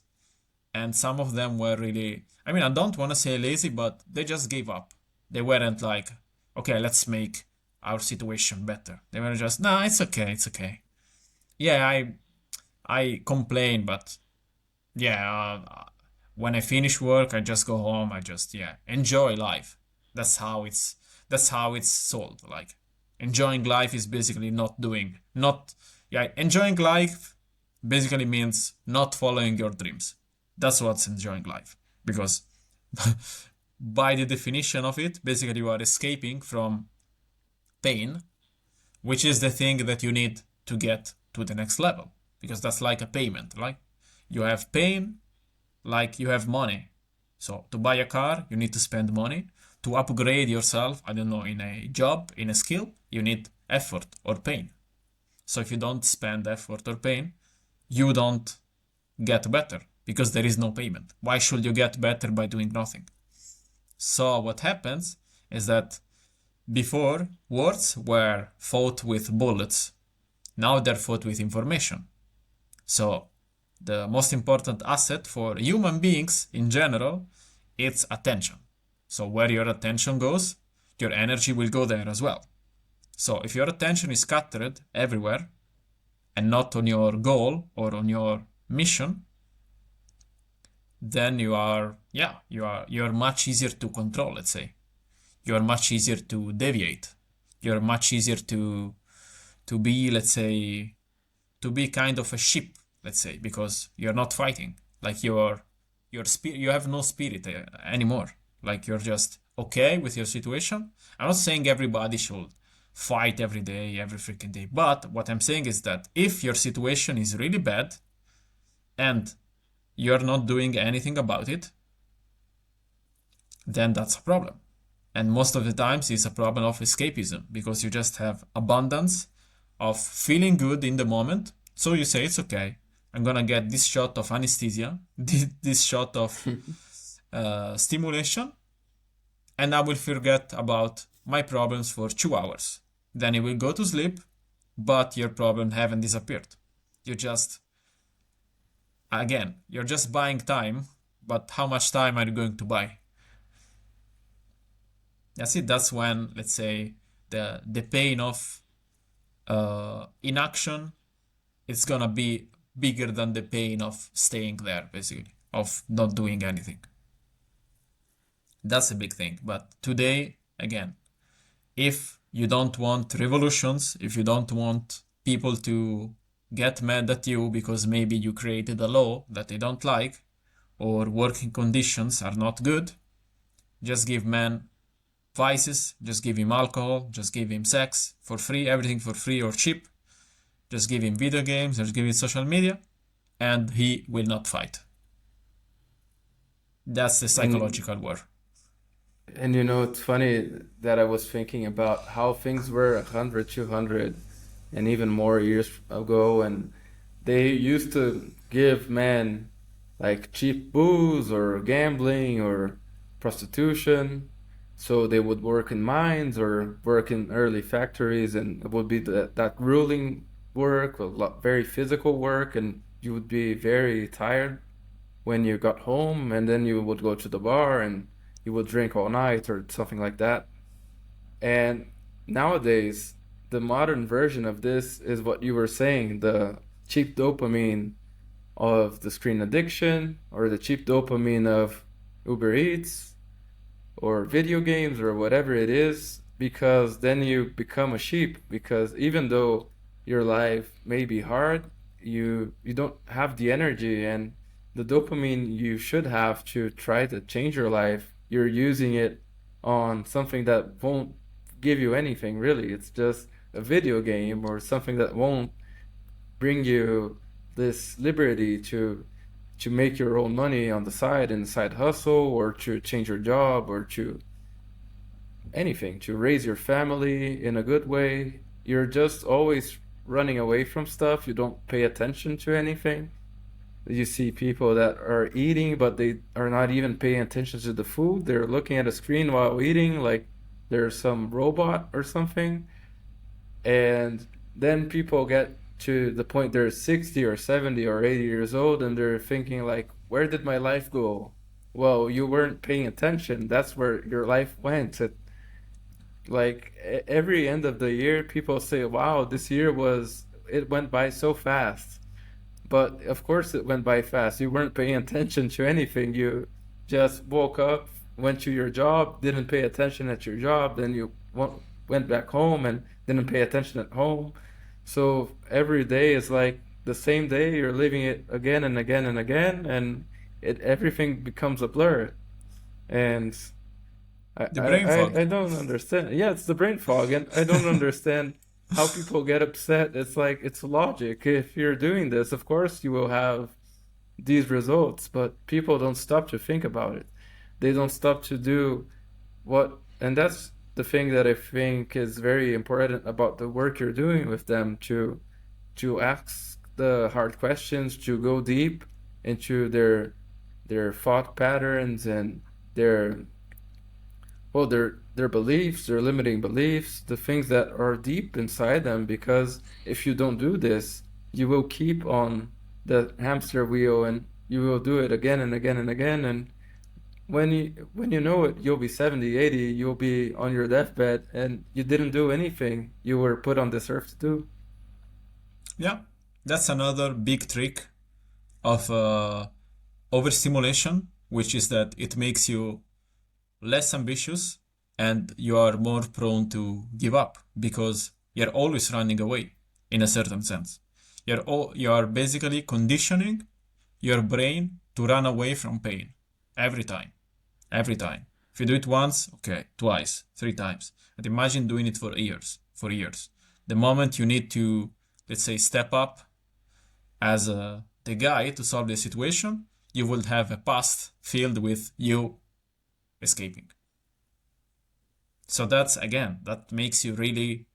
and some of them were really, I mean, I don't want to say lazy, but they just gave up. They weren't like, okay, let's make our situation better. They were just, nah, it's okay, it's okay. Yeah, I complain, but Yeah, when I finish work, I just go home. I just, yeah, enjoy life. That's how it's that's how it's sold. Like enjoying life is basically not doing not yeah, enjoying life basically means not following your dreams. That's what's enjoying life. Because by the definition of it, basically you are escaping from pain, which is the thing that you need to get to the next level. Because that's like a payment. Like you have pain, like you have money. So to buy a car, you need to spend money. To upgrade yourself, I don't know, in a job, in a skill, you need effort or pain. So if you don't spend effort or pain, you don't get better because there is no payment. Why should you get better by doing nothing? So what happens is that before words were fought with bullets, now they're fought with information. So the most important asset for human beings in general, it's attention. So where your attention goes, your energy will go there as well. So if your attention is scattered everywhere and not on your goal or on your mission, then you're much easier to control, let's say. You're much easier to deviate. You're much easier to be, let's say, to be kind of a ship, let's say, because you're not fighting. Like your spirit, you have no spirit anymore. Like you're just okay with your situation. I'm not saying everybody should fight every day, every freaking day. But what I'm saying is that if your situation is really bad and you're not doing anything about it, then that's a problem. And most of the times it's a problem of escapism because you just have abundance of feeling good in the moment. So you say, it's okay. I'm gonna get this shot of anesthesia, this shot of stimulation, and I will forget about my problems for 2 hours. Then you will go to sleep, but your problem haven't disappeared. You just, again, you're just buying time, but how much time are you going to buy? That's it. That's when, let's say, the pain of inaction is gonna be bigger than the pain of staying there, basically, of not doing anything. That's a big thing. But today, again, if you don't want revolutions, if you don't want people to get mad at you because maybe you created a law that they don't like or working conditions are not good, just give men vices, just give him alcohol, just give him sex for free, everything for free or cheap. Just give him video games, just give him social media, and he will not fight. That's the And psychological war. it's funny that I was thinking about how things were 100, 200, and even more years ago, and they used to give men like cheap booze or gambling or prostitution. So they would work in mines or work in early factories, and it would be that grueling work, a lot, very physical work, and you would be very tired when you got home, and then you would go to the bar and you would drink all night or something like that. And nowadays, the modern version of this is what you were saying, the cheap dopamine of the screen addiction or the cheap dopamine of Uber Eats or video games or whatever it is, because then you become a sheep. Because even though your life may be hard, you don't have the energy and the dopamine you should have to try to change your life. You're using it on something that won't give you anything really. It's just a video game or something that won't bring you this liberty to make your own money on the side in side hustle, or to change your job, or to anything, to raise your family in a good way. You're just always running away from stuff. You don't pay attention to anything. You see people that are eating, but they are not even paying attention to the food. They're looking at a screen while eating, like they're some robot or something. And then people get to the point they're 60 or 70 or 80 years old and they're thinking like, where did my life go? Well, you weren't paying attention. That's where your life went. Like every end of the year, people say, wow, this year was, it went by so fast. but of course it went by fast. You weren't paying attention to anything. You just woke up, went to your job, didn't pay attention at your job, then you went back home and didn't pay attention at home. So every day is like the same day. You're living it again and again and again, and everything becomes a blur. And The brain fog. I don't understand. Yeah, it's the brain fog, and I don't understand how people get upset. It's like it's logic. If you're doing this, of course you will have these results, but people don't stop to think about it. They don't stop to do what, and that's the thing that I think is very important about the work you're doing with them, to ask the hard questions, to go deep into their thought patterns and their their beliefs, their limiting beliefs, the things that are deep inside them. Because if you don't do this, you will keep on the hamster wheel, and you will do it again and again and again. And when you know it, you'll be 70, 80, you'll be on your deathbed, and you didn't do anything you were put on this earth to do. Yeah, that's another big trick of overstimulation, which is that it makes you less ambitious and you are more prone to give up because you're always running away in a certain sense. You are basically conditioning your brain to run away from pain every time. Every time. If you do it once, okay, twice, three times. But imagine doing it for years, for years. The moment you need to, let's say, step up as the guy to solve the situation, you will have a past filled with you escaping. So that's, again, that makes you really,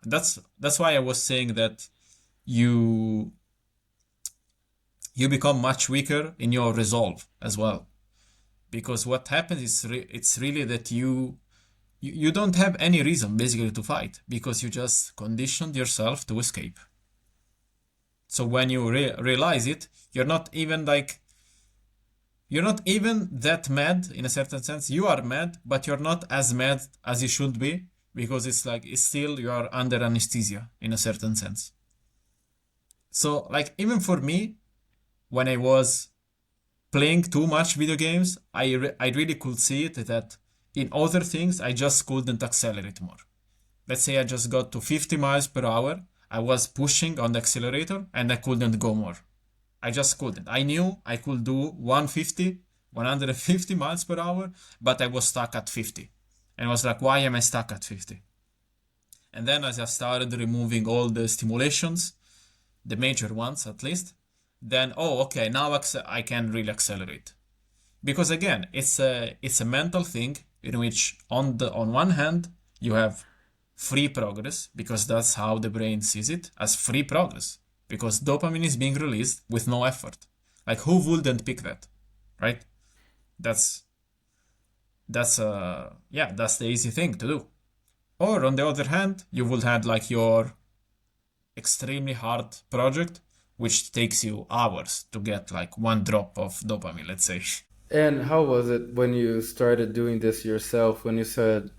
that's why I was saying that you become much weaker in your resolve as well. Because what happens is it's really that you don't have any reason basically to fight, because you just conditioned yourself to escape. So when you realize it, you're not even that mad in a certain sense. You are mad, but you're not as mad as you should be, because it's still you are under anesthesia in a certain sense. So like even for me, when I was playing too much video games, I really could see it that in other things I just couldn't accelerate more. Let's say I just got to 50 miles per hour. I was pushing on the accelerator and I couldn't go more. I just couldn't. I knew I could do 150 miles per hour, but I was stuck at 50. And I was like, why am I stuck at 50? And then as I started removing all the stimulations, the major ones at least, then, oh, okay, now I can really accelerate. Because again, it's a mental thing in which on one hand, you have free progress, because that's how the brain sees it, as free progress. Because dopamine is being released with no effort. Like, who wouldn't pick that, right? That's the easy thing to do. Or on the other hand, you would have like your extremely hard project, which takes you hours to get like one drop of dopamine, let's say. And how was it when you started doing this yourself, when you said,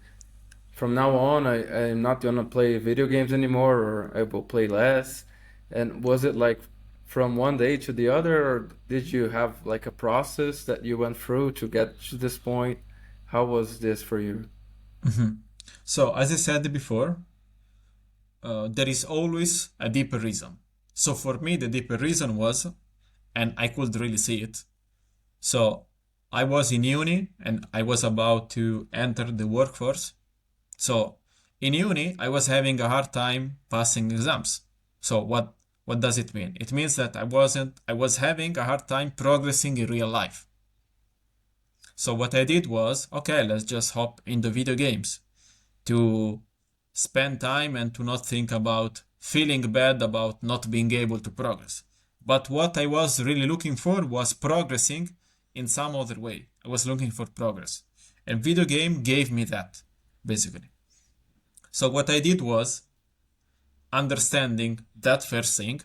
from now on, I'm not gonna play video games anymore, or I will play less? And was it like from one day to the other, or did you have like a process that you went through to get to this point? How was this for you? Mhm. So, as I said before, there is always a deeper reason. So, for me, the deeper reason was, and I could really see it. So, I was in uni and I was about to enter the workforce. So, in uni, I was having a hard time passing exams. So, what does it mean? It means that I was having a hard time progressing in real life. So, what I did was, okay, let's just hop into video games to spend time and to not think about feeling bad about not being able to progress. But what I was really looking for was progressing in some other way. I was looking for progress. And video game gave me that, basically. So what I did was understanding that first thing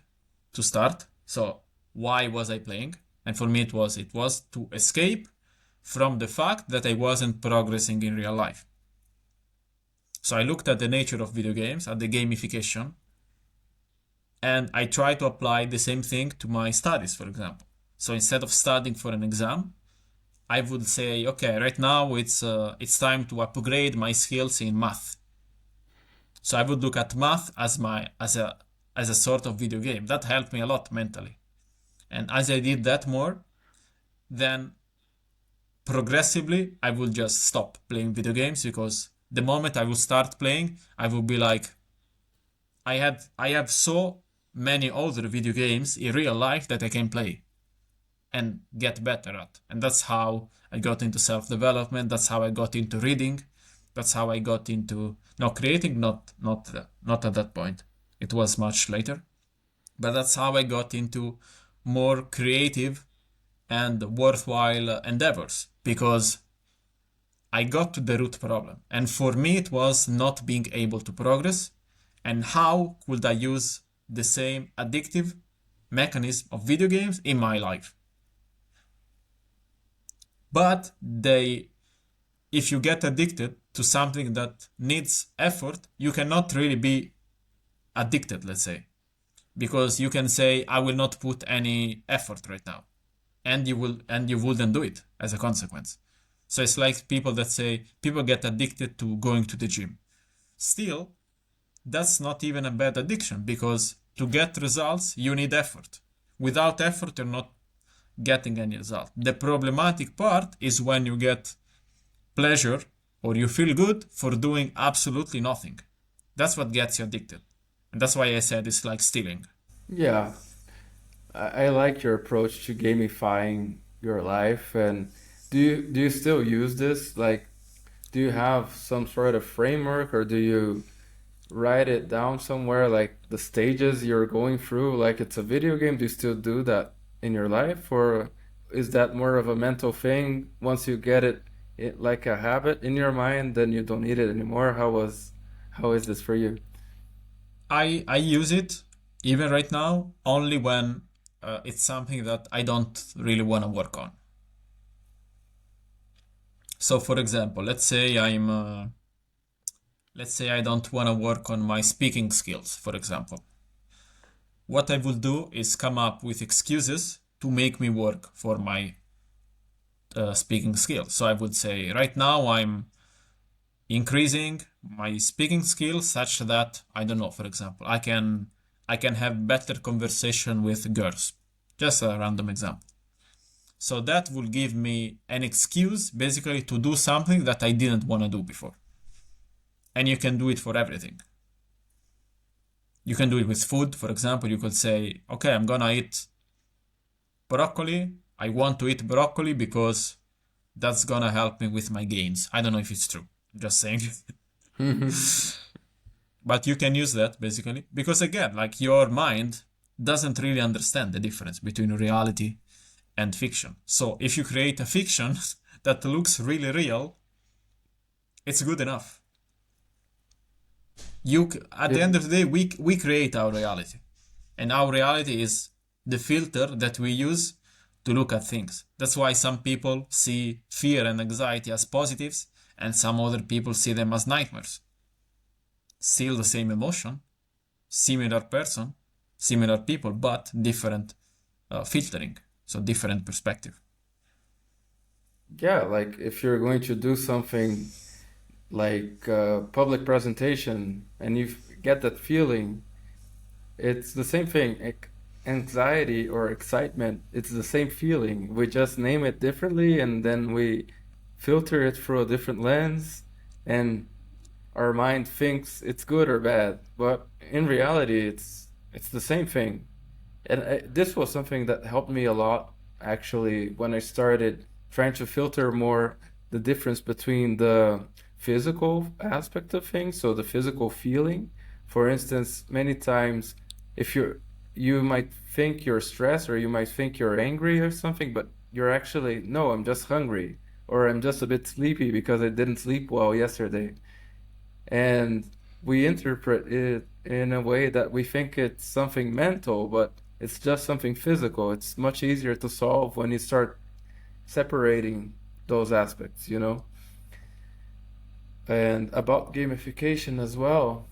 to start. So why was I playing? And for me it was to escape from the fact that I wasn't progressing in real life. So I looked at the nature of video games, at the gamification, And I try to apply the same thing to my studies, for example. So instead of studying for an exam, I would say, okay, right now it's time to upgrade my skills in math. So I would look at math as a sort of video game. That helped me a lot mentally. And as I did that more, then progressively I will just stop playing video games, because the moment I will start playing, I will be like, I have so many other video games in real life that I can play and get better at. And that's how I got into self-development. That's how I got into reading. That's how I got into creating. Not at that point. It was much later. But that's how I got into more creative and worthwhile endeavors, because I got to the root problem. And for me, it was not being able to progress. And how could I use the same addictive mechanism of video games in my life? But if you get addicted to something that needs effort, you cannot really be addicted, let's say, because you can say, I will not put any effort right now, and you wouldn't do it as a consequence. So it's like people that say people get addicted to going to the gym. Still, that's not even a bad addiction, because to get results, you need effort. Without effort, you're not getting any result. The problematic part is when you get pleasure or you feel good for doing absolutely nothing. That's what gets you addicted. And that's why I said it's like stealing. Yeah, I like your approach to gamifying your life. And do you still use this? Like, do you have some sort of framework, or do you write it down somewhere, like the stages you're going through, like it's a video game? Do you still do that in your life, or is that more of a mental thing? Once you get it like a habit in your mind, then you don't need it anymore. How is this for you? I use it even right now only when it's something that I don't really want to work on. So, for example, let's say I don't want to work on my speaking skills, for example. What I will do is come up with excuses to make me work for my speaking skills. So I would say, right now I'm increasing my speaking skills such that, I don't know, for example, I can have better conversation with girls. Just a random example. So that will give me an excuse basically to do something that I didn't want to do before. And you can do it for everything. You can do it with food, for example. You could say, okay, I'm gonna eat broccoli. I want to eat broccoli because that's gonna help me with my gains. I don't know if it's true. I'm just saying. But you can use that basically because, again, like, your mind doesn't really understand the difference between reality and fiction. So if you create a fiction that looks really real, it's good enough. At the Yeah. end of the day, we create our reality, and our reality is the filter that we use to look at things. That's why some people see fear and anxiety as positives, and some other people see them as nightmares. Still the same emotion, similar person, similar people, but different filtering, so different perspective. Yeah, like if you're going to do something like public presentation and you get that feeling, it's the same thing. Anxiety or excitement, it's the same feeling. We just name it differently, and then we filter it through a different lens, and our mind thinks it's good or bad. But in reality, it's the same thing. And this was something that helped me a lot, actually, when I started trying to filter more the difference between the physical aspect of things, so the physical feeling. For instance, many times, if you might think you're stressed, or you might think you're angry or something, but you're actually, no, I'm just hungry, or I'm just a bit sleepy because I didn't sleep well yesterday. And we interpret it in a way that we think it's something mental, but it's just something physical. It's much easier to solve when you start separating those aspects, you know? And about gamification as well,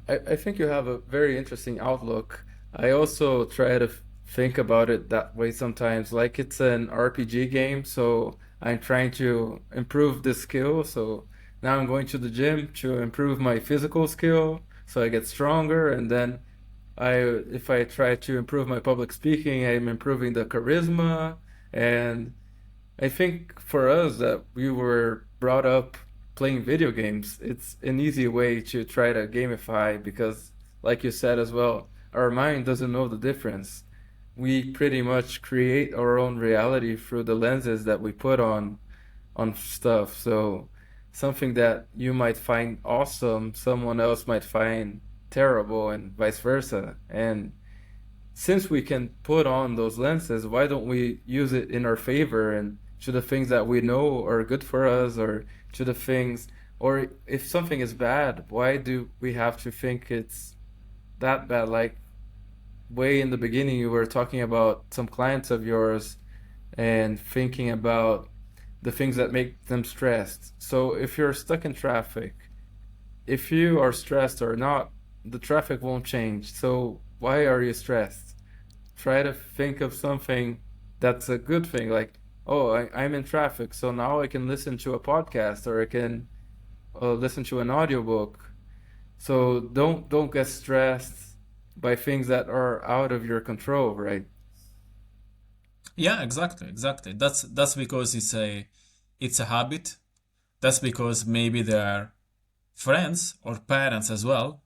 I think you have a very interesting outlook. I also try to think about it that way sometimes, like it's an RPG game, so I'm trying to improve the skill. So now I'm going to the gym to improve my physical skill, so I get stronger, and then if I try to improve my public speaking, I'm improving the charisma, and I think for us that we were brought up playing video games, it's an easy way to try to gamify because, like you said as well, our mind doesn't know the difference. We pretty much create our own reality through the lenses that we put on stuff. So something that you might find awesome, someone else might find terrible, and vice versa. And since we can put on those lenses, why don't we use it in our favor and to the things that we know are good for us, or to the things, or if something is bad, why do we have to think it's that bad? Like way in the beginning, you were talking about some clients of yours and thinking about the things that make them stressed. So if you're stuck in traffic, if you are stressed or not, the traffic won't change. So why are you stressed? Try to think of something that's a good thing, like, oh, I'm in traffic, so now I can listen to a podcast or I can listen to an audiobook. So don't get stressed by things that are out of your control, right? Yeah, exactly, exactly. That's because it's a habit. That's because maybe their friends or parents as well,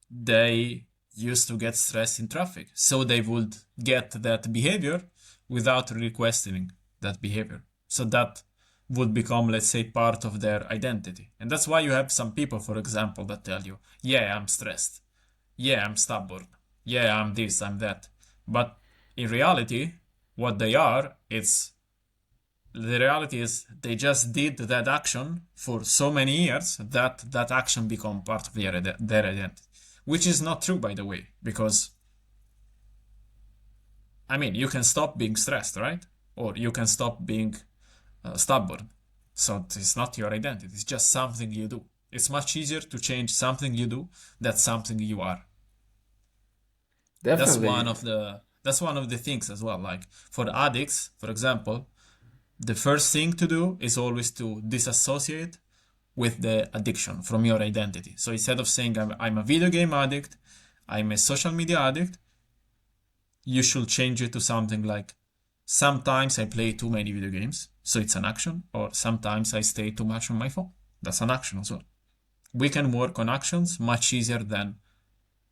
they used to get stressed in traffic. So they would get that behavior without really questioning that behavior. So that would become, let's say, part of their identity. And that's why you have some people, for example, that tell you, yeah, I'm stressed. Yeah, I'm stubborn. Yeah, I'm this, I'm that. But in reality, what they are, it's the reality is they just did that action for so many years that that action become part of their identity, which is not true, by the way, because I mean you can stop being stressed, right? Or you can stop being stubborn. So it's not your identity, it's just something you do. It's much easier to change something you do than something you are. that's one Definitely. of the that's one of the things as well, like for addicts, for example. The first thing to do is always to disassociate with the addiction from your identity. So instead of saying I'm a video game addict, I'm a social media addict, you should change it to something like sometimes I play too many video games, so it's an action, or sometimes I stay too much on my phone. That's an action as well. We can work on actions much easier than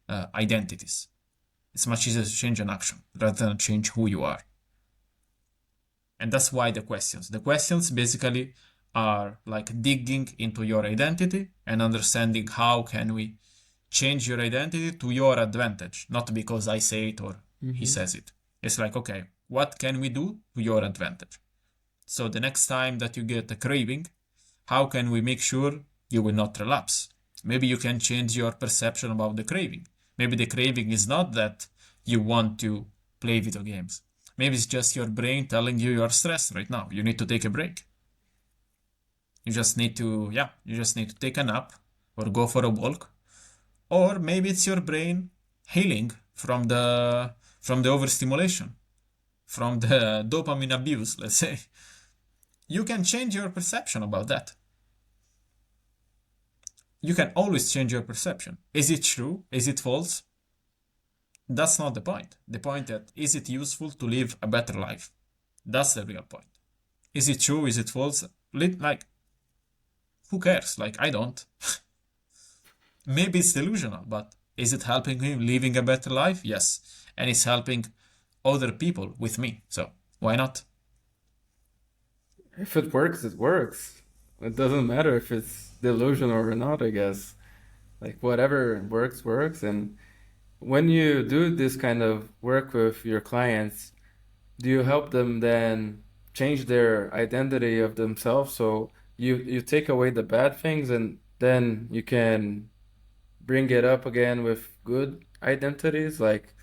identities. It's much easier to change an action rather than change who you are. And that's why the questions basically are like digging into your identity and understanding how can we change your identity to your advantage, not because I say it or he Hmm. says it. It's like, okay, what can we do to your advantage? So the next time that you get a craving, how can we make sure you will not relapse? Maybe you can change your perception about the craving. Maybe the craving is not that you want to play video games. Maybe it's just your brain telling you you're stressed right now. You need to take a break. You just need to take a nap or go for a walk. Or maybe it's your brain healing from the overstimulation, from the dopamine abuse, let's say. You can change your perception about that. You can always change your perception. Is it true? Is it false? That's not the point. The point that is it useful to live a better life? That's the real point. Is it true? Is it false? Like, who cares? Like, I don't. Maybe it's delusional, but is it helping him living a better life? Yes. And it's helping other people with me. So why not? If it works, it works. It doesn't matter if it's delusional or not, I guess. Like whatever works, works. And when you do this kind of work with your clients, do you help them then change their identity of themselves? So you take away the bad things and then you can bring it up again with good identities. Like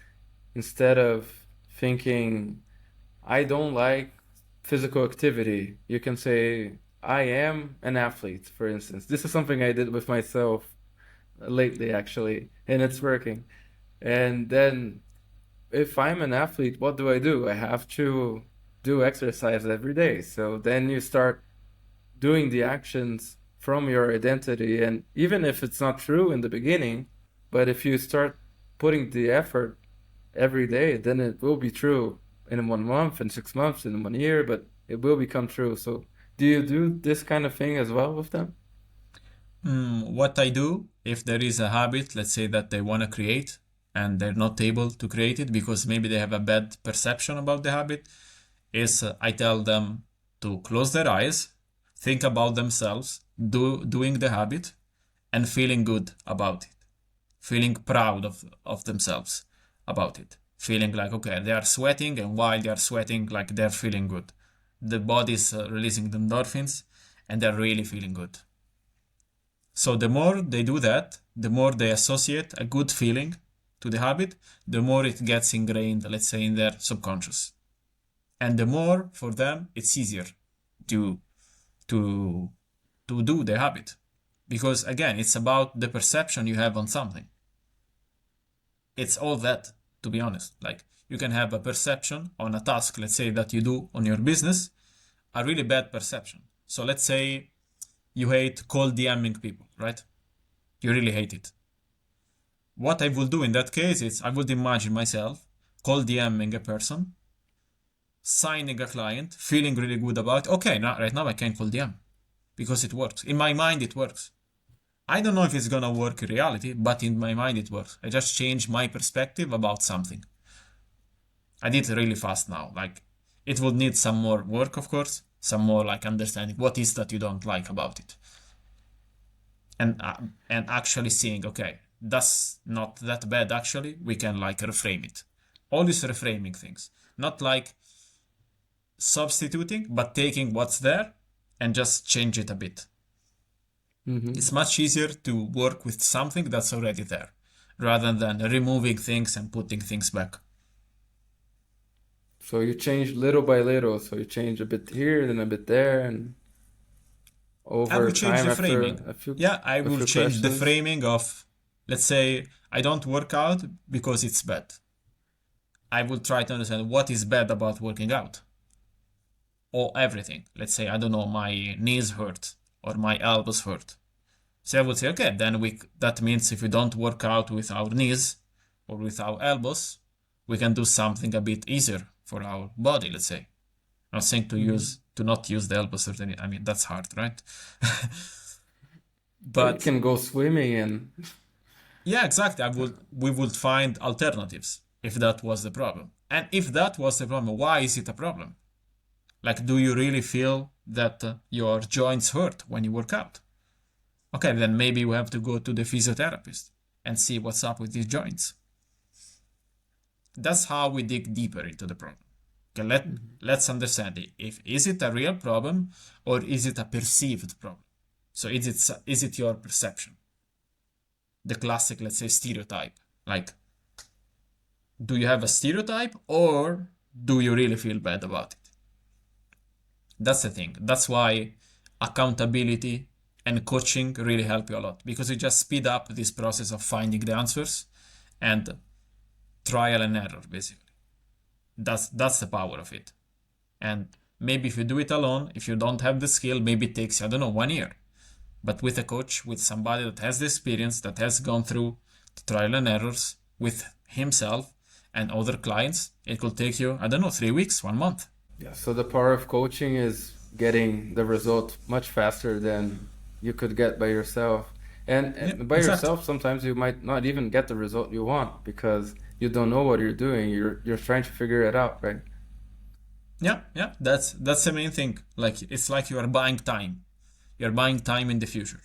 instead of thinking, I don't like physical activity, you can say, I am an athlete, for instance. This is something I did with myself lately actually, and it's working. And then if I'm an athlete, what do? I have to do exercise every day. So then you start doing the actions from your identity. And even if it's not true in the beginning, but if you start putting the effort every day, then it will be true in 1 month, in 6 months, in 1 year, but it will become true. So do you do this kind of thing as well with them? What I do if there is a habit, let's say that they want to create and they're not able to create it because maybe they have a bad perception about the habit, is I tell them to close their eyes, think about themselves, doing the habit, and feeling good about it, feeling proud of themselves about it, feeling like, okay, they are sweating, and while they are sweating, like they're feeling good. The body's releasing the endorphins, and they're really feeling good. So the more they do that, the more they associate a good feeling to the habit, the more it gets ingrained, let's say, in their subconscious. And the more for them it's easier to to to do the habit. Because again, it's about the perception you have on something. It's all that, to be honest. Like you can have a perception on a task, let's say that you do on your business, a really bad perception. So let's say you hate cold DMing people, right? You really hate it. What I will do in that case is I would imagine myself cold DMing a person, signing a client, feeling really good about, okay, now right now I can cold DM because it works. In my mind, it works. I don't know if it's gonna work in reality, but in my mind, it works. I just changed my perspective about something. I did it really fast now. Like it would need some more work, of course, some more like understanding what is that you don't like about it, and actually seeing, okay, that's not that bad. Actually, we can like reframe it. Always reframing things, not like substituting, but taking what's there and just change it a bit. Mm-hmm. It's much easier to work with something that's already there rather than removing things and putting things back. So you change little by little. So you change a bit here, then a bit there, and I will over change time the after framing. a few Yeah, I a will few change the questions. framing of, let's say, I don't work out because it's bad. I will try to understand what is bad about working out or everything. Let's say, I don't know, my knees hurt or my elbows hurt. So I would say, okay, then that means if we don't work out with our knees or with our elbows, we can do something a bit easier for our body, let's say. I'm not saying Mm-hmm. to not use the elbows or I mean that's hard, right? Or you But can go swimming and yeah, exactly. uh, We would find alternatives if that was the problem. And if that was the problem, why is it a problem? Like, do you really feel that your joints hurt when you work out? Okay, then maybe we have to go to the physiotherapist and see what's up with these joints. That's how we dig deeper into the problem. Okay, Mhm. let's understand it. If is it a real problem or is it a perceived problem? So is it your perception? The classic, let's say, stereotype. Like, do you have a stereotype or do you really feel bad about it? That's the thing. That's why accountability and coaching really help you a lot because you just speed up this process of finding the answers and trial and error basically. That's the power of it. And maybe if you do it alone, if you don't have the skill, maybe it takes, I don't know, 1 year. But with a coach, with somebody that has the experience, that has gone through the trial and errors with himself and other clients, it could take you, I don't know, 3 weeks, 1 month. Yeah, so the power of coaching is getting the result much faster than you could get by yourself. Yeah, And by exactly. yourself, sometimes you might not even get the result you want because you don't know what you're doing. You're trying to figure it out, right? Yeah, yeah, that's the main thing. Like it's like you are buying time. You're buying time in the future.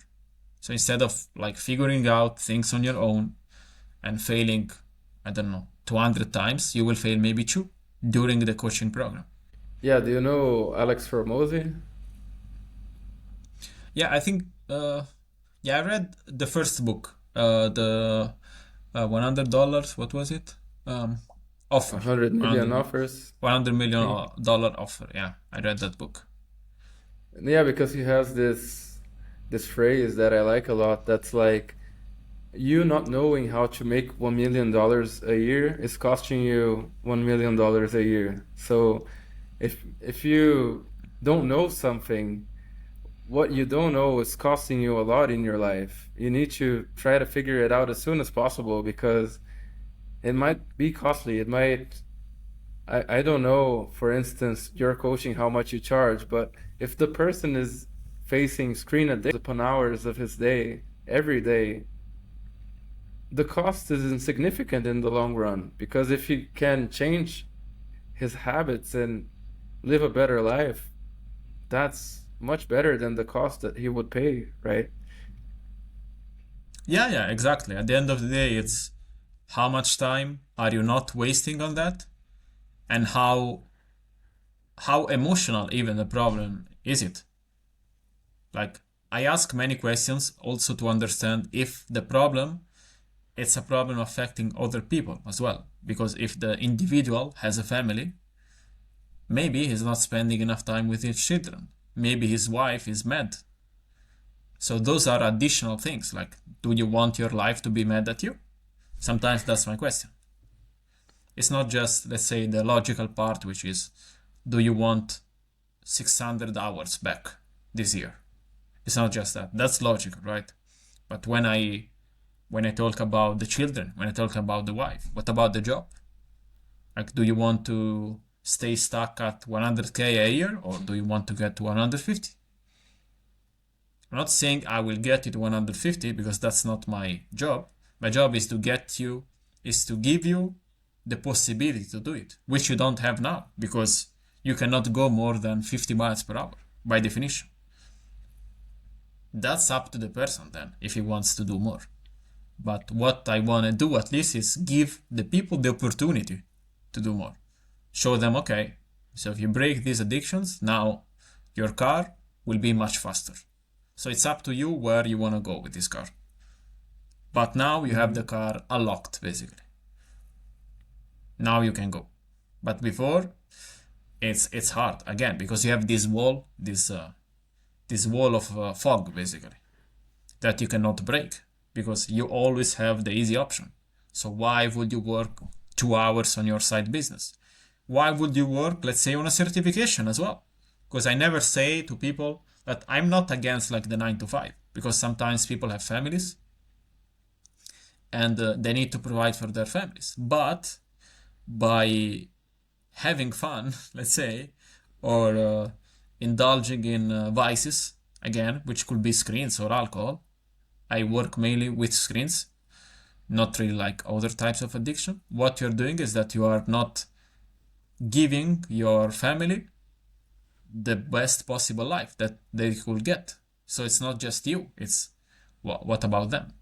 So instead of like figuring out things on your own and failing, I don't know, 200 times, you will fail maybe two during the coaching program. Yeah, do you know Alex Formosi? Yeah, I think yeah, I read the first book, the $100. What was it? Um, A Offer. hundred million 100, offers, $100 I think. million dollar offer. Yeah, I read that book. Yeah, because he has this phrase that I like a lot. That's like you not knowing how to make $1 million a year is costing you $1 million a year. So if you don't know something, what you don't know is costing you a lot in your life. You need to try to figure it out as soon as possible because it might be costly. It might, I don't know, for instance, your coaching, how much you charge, but if the person is facing screen addiction upon hours of his day, every day, the cost is insignificant in the long run because if he can change his habits and live a better life, that's much better than the cost that he would pay, right? Yeah, yeah, exactly. At the end of the day, it's how much time are you not wasting on that, and how emotional even the problem is it. Like, I ask many questions also to understand if the problem it's a problem affecting other people as well. Because if the individual has a family, maybe he's not spending enough time with his children. Maybe his wife is mad. So those are additional things. Like, do you want your life to be mad at you? Sometimes that's my question. It's not just, let's say, the logical part, which is, do you want 600 hours back this year? It's not just that. That's logical, right? But when I talk about the children, when I talk about the wife, what about the job? Like, do you want to stay stuck at 100K a year, or do you want to get to 150? I'm not saying I will get you to 150 because that's not my job. My job is to give you the possibility to do it, which you don't have now because you cannot go more than 50 miles per hour by definition. That's up to the person then if he wants to do more. But what I want to do at least is give the people the opportunity to do more. Show them, okay, so if you break these addictions, now your car will be much faster. So it's up to you where you want to go with this car. But now you have the Hmm. car unlocked, basically. Now you can go. But before, it's hard again because you have this wall, this wall of fog, basically, that you cannot break because you always have the easy option. So why would you work 2 hours on your side business? Why would you work, let's say, on a certification as well? Because I never say to people that I'm not against like the 9 to 5, because sometimes people have families and they need to provide for their families. But by having fun, let's say, or indulging in vices, again, which could be screens or alcohol, I work mainly with screens, not really like other types of addiction. What you're doing is that you are not giving your family the best possible life that they could get. So it's not just you, it's what about them?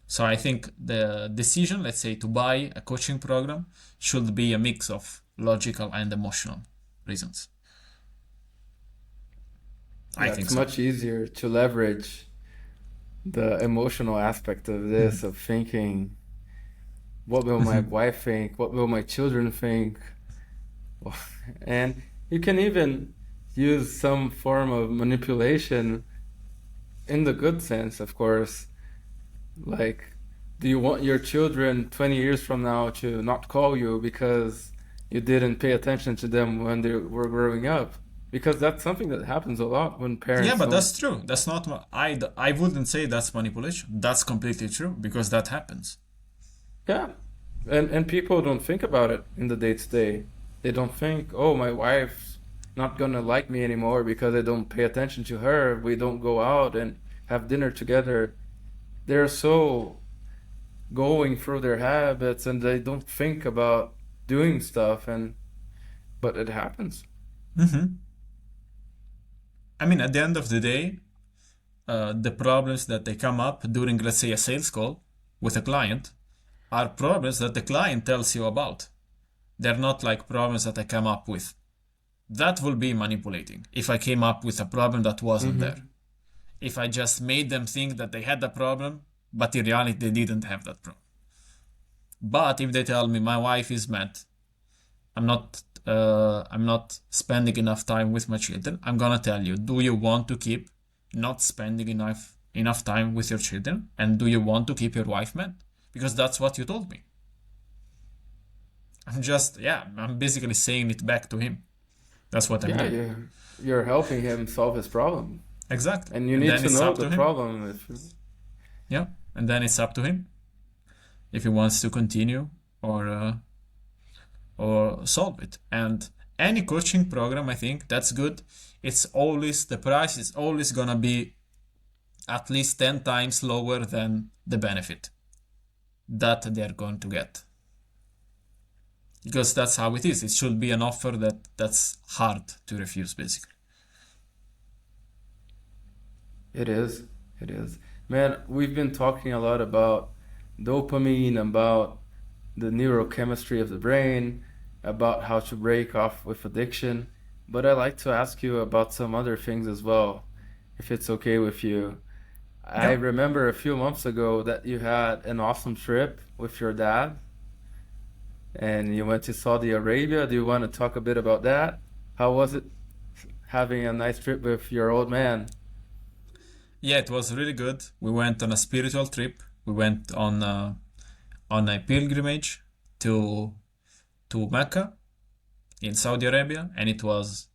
So I think the decision, let's say, to buy a coaching program should be a mix of logical and emotional reasons. I Yeah, think it's so. much easier to leverage the emotional aspect of Mhm. this, of thinking, what will my wife think? What will my children think? And you can even use some form of manipulation in the good sense, of course. Like, do you want your children 20 years from now to not call you because you didn't pay attention to them when they were growing up? Because that's something that happens a lot when Yeah, parents but don't. that's true. That's not, I wouldn't say that's manipulation. That's completely true because that happens. Yeah. And people don't think about it in the day to day. They don't think, oh, my wife's not gonna like me anymore because I don't pay attention to her. We don't go out and have dinner together. They're so going through their habits and they don't think about doing stuff and but it happens. Hmm. I mean, at the end of the day, the problems that they come up during, let's say, a sales call with a client are problems that the client tells you about. They're not like problems that I come up with. That will be manipulating if I came up with a problem that wasn't there. Mm-hmm. If I just made them think that they had a problem, but in reality they didn't have that problem. But if they tell me my wife is mad, I'm not spending enough time with my children, I'm gonna tell you, do you want to keep not spending enough time with your children? And do you want to keep your wife, man? Because that's what you told me. I'm basically saying it back to him. That's what I'm Yeah, doing. you're helping him solve his problem. Exactly. And you And need then to it's know up the to him. problem. If Yeah. And then it's up to him if he wants to continue or solve it. And any coaching program, I think that's good. The price is always gonna be at least 10 times lower than the benefit that they're going to get. Because that's how it is. It should be an offer that's hard to refuse, basically. it is, it is. Man, we've been talking a lot about dopamine, about the neurochemistry of the brain, about how to break off with addiction. But I'd like to ask you about some other things as well, if it's okay with you. I Yeah. remember a few months ago that you had an awesome trip with your dad and you went to Saudi Arabia. Do you want to talk a bit about that? How was it having a nice trip with your old man? Yeah, it was really good. We went on a spiritual trip. We went on a pilgrimage to Mecca in Saudi Arabia, and it was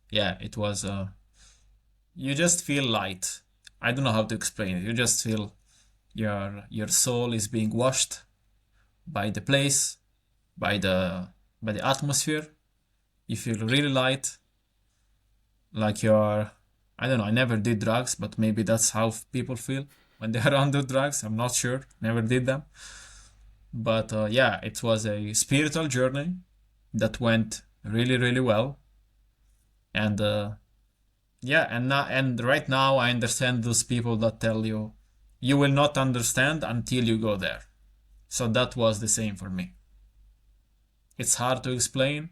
you just feel light. I don't know how to explain it. You just feel your soul is being washed by the place, by the atmosphere. You feel really light, like you're, I don't know, I never did drugs, but maybe that's how people feel when they are under drugs. I'm not sure. Never did them. But yeah, it was a spiritual journey that went really, really well. And yeah, and right now I understand those people that tell you you will not understand until you go there. So that was the same for me. It's hard to explain,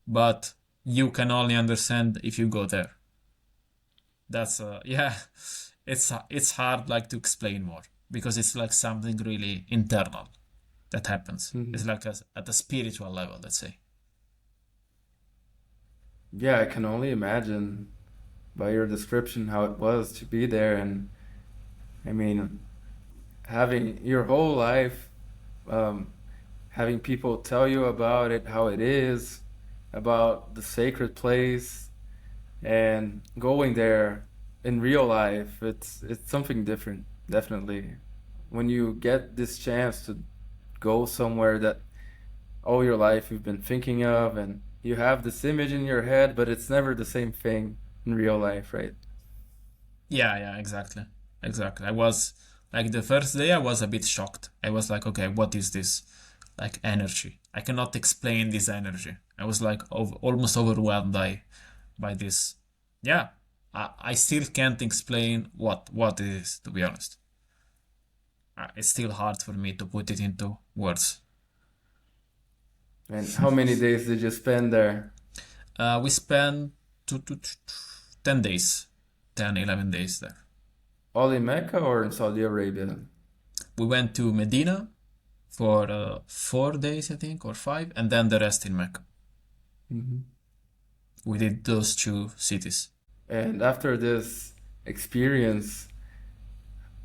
but you can only understand if you go there. That's yeah, it's hard like to explain more because it's like something really internal that happens. It's Mhm. like at a spiritual level, let's say. Yeah, I can only imagine by your description how it was to be there. And I mean, having your whole life, um, having people tell you about it, how it is, about the sacred place, and going there in real life, it's something different, definitely. When you get this chance to go somewhere that all your life you've been thinking of, and you have this image in your head, but it's never the same thing in real life, right? Yeah, yeah, exactly. Exactly. I was like the first day I was a bit shocked. I was like, okay, what is this? Like energy. I cannot explain this energy. I was like almost overwhelmed by this. Yeah. I still can't explain what it is, to be honest. It's still hard for me to put it into words. And how many days did you spend there? We spent 10 days, 10, 11 days there. All in Mecca or in Saudi Arabia? We went to Medina for 4 days, I think, or five, and then the rest in Mecca. Hmm. We did those two cities. And after this experience,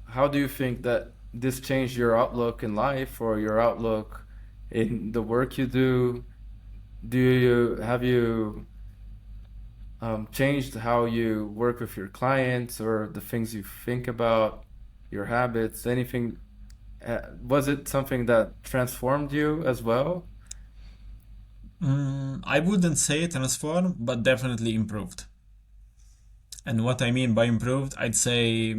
how do you think that this changed your outlook in life or your outlook in the work you do? Do you have you changed how you work with your clients or the things you think about, your habits, anything? Was it something that transformed you as well? I wouldn't say transformed, but definitely improved. And what I mean by improved, I'd say,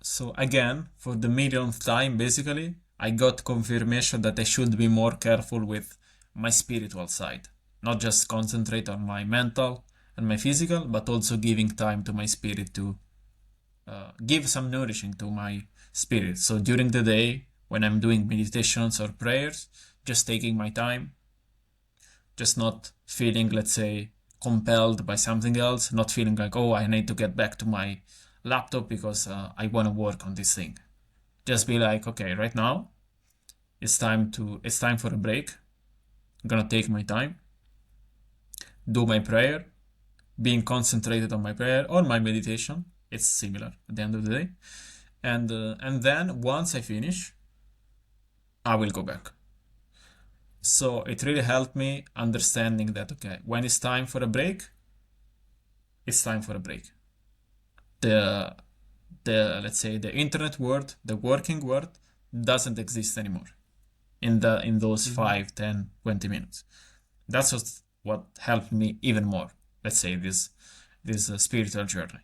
so again, for the millionth time, basically, I got confirmation that I should be more careful with my spiritual side. Not just concentrate on my mental and my physical, but also giving time to my spirit to give some nourishing to my spirit. So during the day, when I'm doing meditations or prayers, just taking my time, just not feeling, let's say, compelled by something else, not feeling like, oh, I need to get back to my laptop because I want to work on this thing. Just be like, okay, right now it's time for a break. I'm gonna take my time, do my prayer, being concentrated on my prayer or my meditation, It's similar at the end of the day. And then once I finish, I will go back. So it really helped me understanding that, okay, when it's time for a break, it's time for a break. The let's say the internet world, the working world doesn't exist anymore in those Hmm. 5, 10, 20 minutes. That's just what helped me even more. Let's say this spiritual journey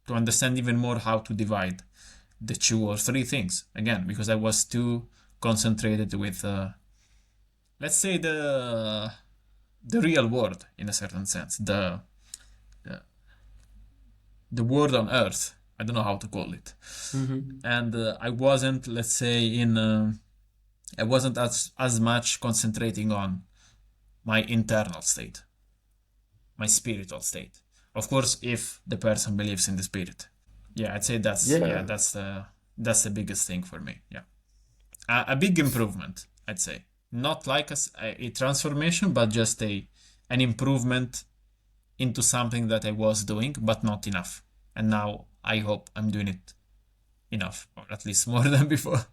to understand even more how to divide the two or three things again because I was too concentrated with let's say the real world in a certain sense the, the world on earth. I don't know how to call it. Hmm. And I wasn't, let's say, I wasn't as much concentrating on my internal state, my spiritual state. Of course, if the person believes in the spirit. Yeah, I'd say Yeah. that's the biggest thing for me. Yeah, a big improvement, I'd say. Not like a transformation, but just a an improvement into something that I was doing, but not enough. And now I hope I'm doing it enough, or at least more than before.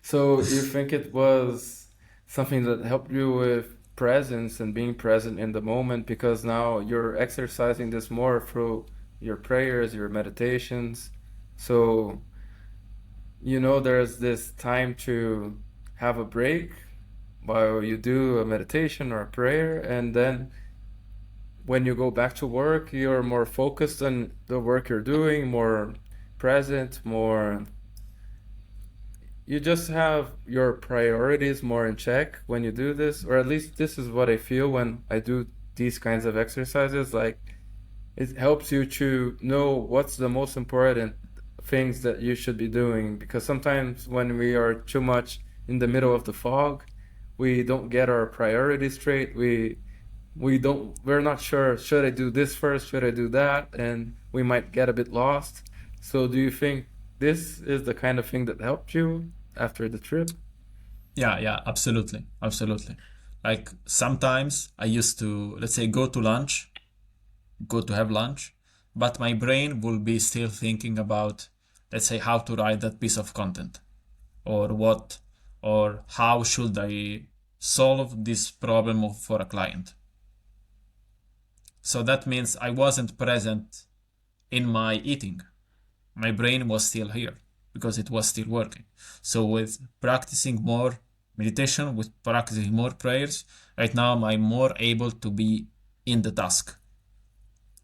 So you think it was something that helped you with presence and being present in the moment because now you're exercising this more through your prayers, your meditations. So there's this time to have a break while you do a meditation or a prayer, and then when you go back to work, you're more focused on the work you're doing, more present, more you just have your priorities more in check when you do this, or at least this is what I feel when I do these kinds of exercises. Like it helps you to know what's the most important things that you should be doing because sometimes when we are too much in the middle of the fog, we don't get our priorities straight. We're not sure, should I do this first, should I do that, and we might get a bit lost. So do you think this is the kind of thing that helped you after the trip? Yeah, yeah, absolutely, absolutely. Like sometimes I used to, let's say, go to have lunch, but my brain will be still thinking about, let's say, how to write that piece of content or what, or how should I solve this problem for a client. So that means I wasn't present in my eating. My brain was still here because it was still working. So with practicing more meditation, with practicing more prayers, right now I'm more able to be in the task.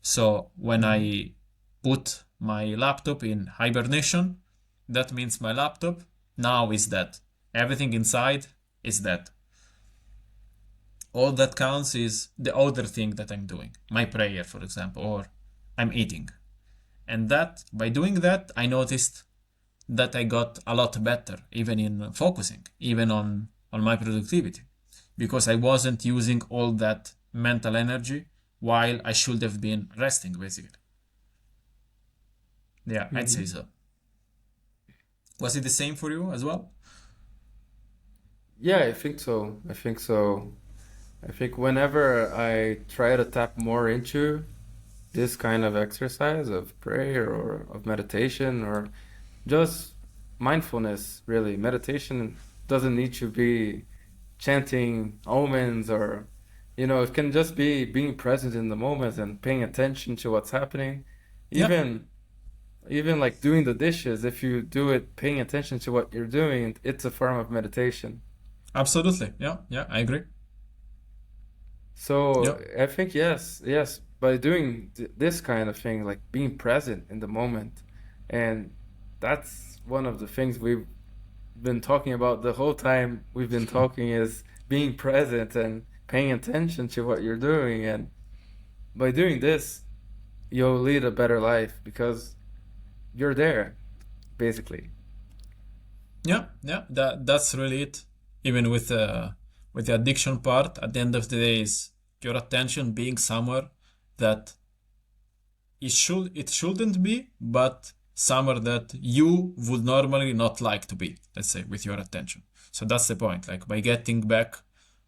So when Hmm. I put my laptop in hibernation, that means my laptop now is dead. Everything inside is dead. All that counts is the other thing that I'm doing, my prayer, for example, or I'm eating. And that by doing that, I noticed that I got a lot better, even in focusing, even on my productivity, because I wasn't using all that mental energy while I should have been resting, basically. Yeah, I'd say Hmm. so. Was it the same for you as well? Yeah, I think so. I think so. I think whenever I try to tap more into this kind of exercise of prayer or of meditation or just mindfulness, really, meditation doesn't need to be chanting omens or, it can just be being present in the moment and paying attention to what's happening. Yeah, Even even like doing the dishes, if you do it paying attention to what you're doing, it's a form of meditation. absolutely. Yeah, yeah, I agree. So Yeah, I think yes, yes, by doing this kind of thing, like being present in the moment, and that's one of the things we've been talking about the whole time we've been talking is being present and paying attention to what you're doing. And by doing this, you'll lead a better life because you're there, basically. yeah, yeah. That's really it. Even with the addiction part, at the end of the day, is your attention being somewhere that it shouldn't be, but somewhere that you would normally not like to be, let's say, with your attention. So that's the point. Like by getting back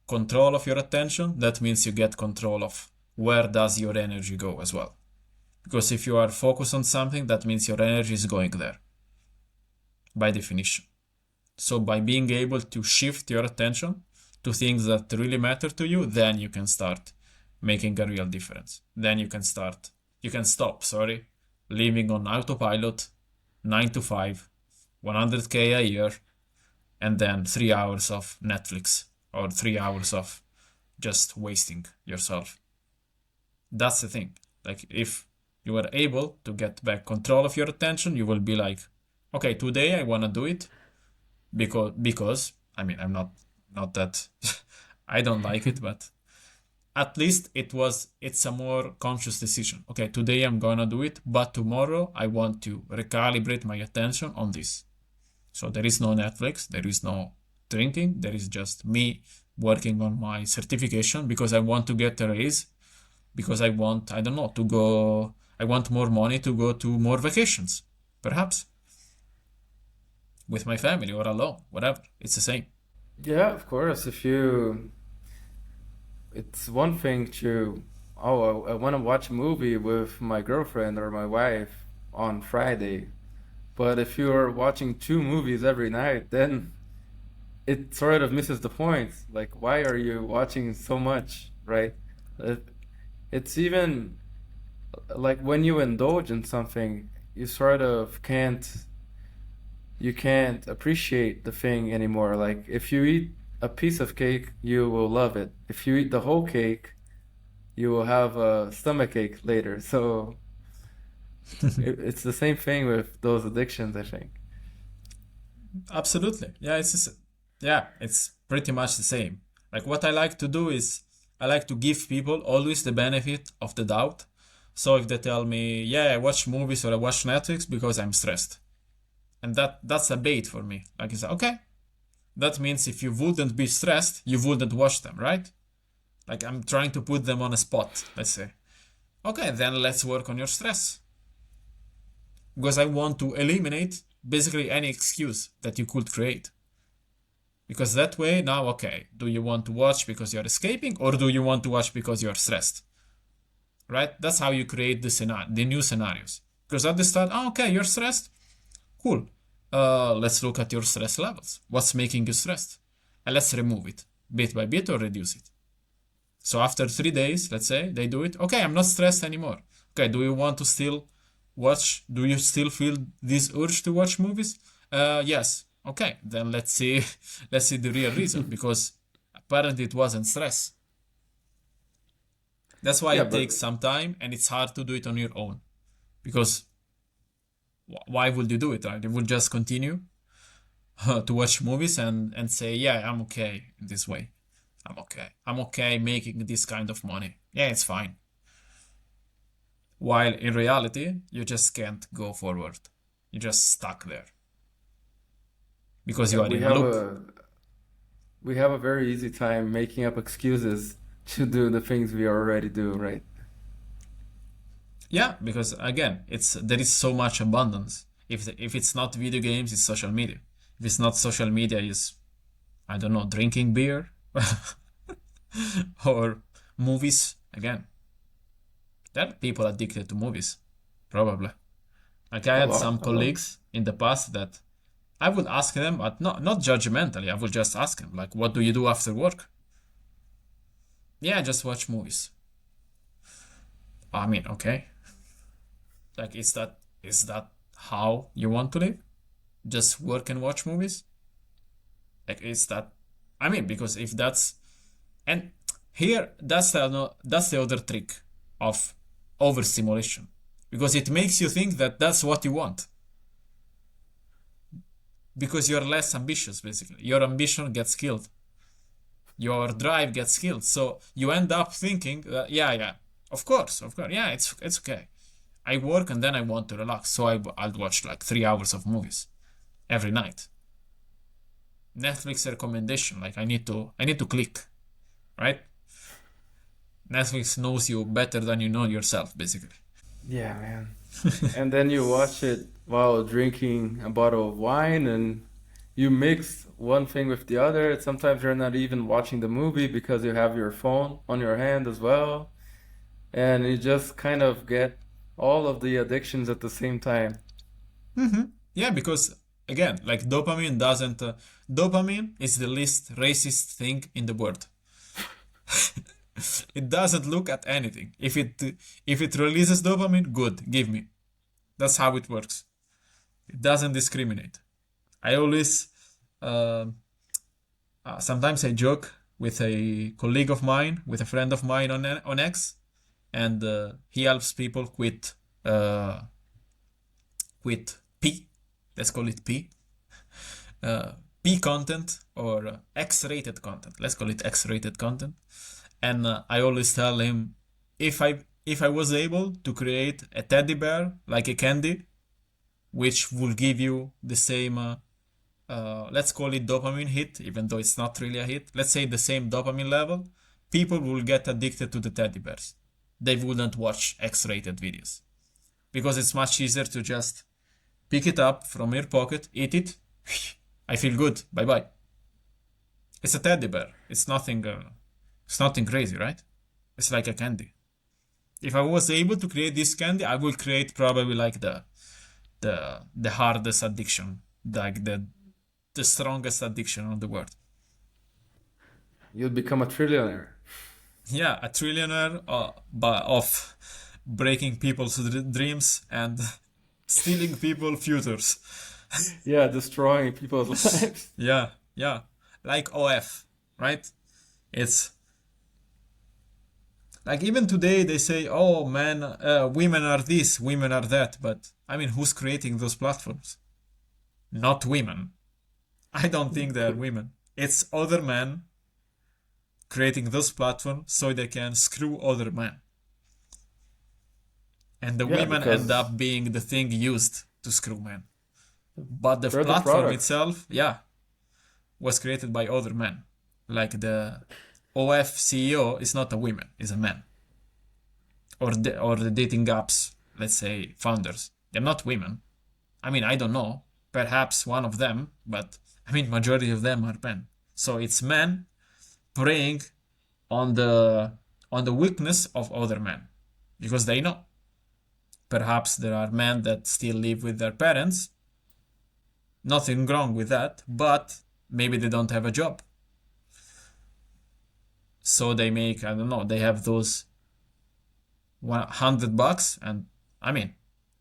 control of your attention, that means you get control of where does your energy go as well. Because if you are focused on something, that means your energy is going there by definition. So by being able to shift your attention to things that really matter to you, then you can start making a real difference. Then you can stop, living on autopilot, 9 to 5, 100K a year, and then 3 hours of Netflix or 3 hours of just wasting yourself. That's the thing. Like, if you are able to get back control of your attention, you will be like, okay, today I want to do it because I mean, I'm not that I don't like it, but at least it's a more conscious decision. Okay, today I'm gonna do it, but tomorrow I want to recalibrate my attention on this. So there is no Netflix, there is no drinking, there is just me working on my certification because I want to get a raise, because I want, I don't know, I want more money to go to more vacations, perhaps with my family or alone, whatever. It's the same. Yeah, of course. It's one thing to, oh, I want to watch a movie with my girlfriend or my wife on Friday. But if you're watching two movies every night, then it sort of misses the point. Like, why are you watching so much, right? It, it's even like when you indulge in something, you sort of you can't appreciate the thing anymore. Like, if you eat a piece of cake, you will love it. If you eat the whole cake, you will have a stomachache later. So it's the same thing with those addictions, I think. Absolutely. Yeah, yeah, it's pretty much the same. Like, what I like to do is I like to give people always the benefit of the doubt. So if they tell me, yeah, I watch movies or I watch Netflix because I'm stressed, and that's a bait for me. Like, it's okay. That means if you wouldn't be stressed, you wouldn't watch them, right? Like, I'm trying to put them on a spot, let's say. Okay, then let's work on your stress. Because I want to eliminate basically any excuse that you could create. Because that way, now, okay, do you want to watch because you're escaping, or do you want to watch because you're stressed? Right? That's how you create the new scenarios. Because at the start, oh, okay, you're stressed. Cool. Let's look at your stress levels. What's making you stressed? And let's remove it bit by bit or reduce it. So after 3 days, let's say they do it. Okay, I'm not stressed anymore. Okay, do you want to still watch? Do you still feel this urge to watch movies? Yes. Okay, then let's see. Let's see the real reason, because apparently it wasn't stress. That's why Yeah, it but takes some time and it's hard to do it on your own. Because why would you do it, right? You would just continue to watch movies and say, yeah, I'm okay in this way. I'm okay. I'm okay making this kind of money. Yeah, it's fine. While in reality, you just can't go forward. You're just stuck there because yeah, you are in a loop. we have a very easy time making up excuses to do the things we already do, right? Yeah, because again, there is so much abundance. If it's not video games, it's social media. If it's not social media, it's, I don't know, drinking beer or movies. Again, there are people addicted to movies, probably. Like, I A had lot, some a lot. colleagues in the past that I would ask them, but not judgmentally. I would just ask them, like, what do you do after work? Yeah, just watch movies. I mean, okay. Like, is that how you want to live? Just work and watch movies? Like, is that? I mean, because if that's, and here that's the other trick of overstimulation, because it makes you think that that's what you want, because you're less ambitious. Basically, your ambition gets killed, your drive gets killed. So you end up thinking that, yeah, of course, yeah, it's okay. I work and then I want to relax, so I'll watch like 3 hours of movies every night. Netflix recommendation, like, I need to click, right? Netflix knows you better than you know yourself, basically. Yeah, man. And then you watch it while drinking a bottle of wine, and you mix one thing with the other. Sometimes you're not even watching the movie because you have your phone on your hand as well. And you just kind of get all of the addictions at the same time. Hmm. Yeah, because again, like dopamine doesn't. Dopamine is the least racist thing in the world. It doesn't look at anything. If it releases dopamine, good, give me. That's how it works. It doesn't discriminate. I always, uh, sometimes I joke with a colleague of mine, with a friend of mine on X, and he helps people uh, quit P. Let's call it P. Uh, P content or X-rated content. Let's call it X-rated content. And I always tell him, if I was able to create a teddy bear like a candy, which will give you the same let's call it dopamine hit, even though it's not really a hit. Let's say the same dopamine level, people will get addicted to the teddy bears. They wouldn't watch X-rated videos because it's much easier to just pick it up from your pocket, eat it. I feel good. Bye bye. It's a teddy bear. It's nothing. It's nothing crazy, right? It's like a candy. If I was able to create this candy, I will create probably like the hardest addiction, like the strongest addiction on the world. You'd become a trillionaire. Yeah, a trillionaire of breaking people's dreams and stealing people futures. Yeah, destroying people's lives. Yeah, yeah, like OF, right? It's like even today they say, "Oh man, women are this, women are that," but I mean, who's creating those platforms? Not women. I don't think they are women. It's other men creating those platforms so they can screw other men. And the Yeah, women end because up being the thing used to screw men. But the they're the platform product. itself, yeah, was created by other men. Like the OF CEO is not a woman, is a man. Or the dating apps, let's say founders, they're not women. I mean, I don't know. Perhaps one of them, but I mean, majority of them are men. So it's men preying on the weakness of other men because they know. Perhaps there are men that still live with their parents. Nothing wrong with that, but maybe they don't have a job. So they make, I don't know, they have those $100, and I mean,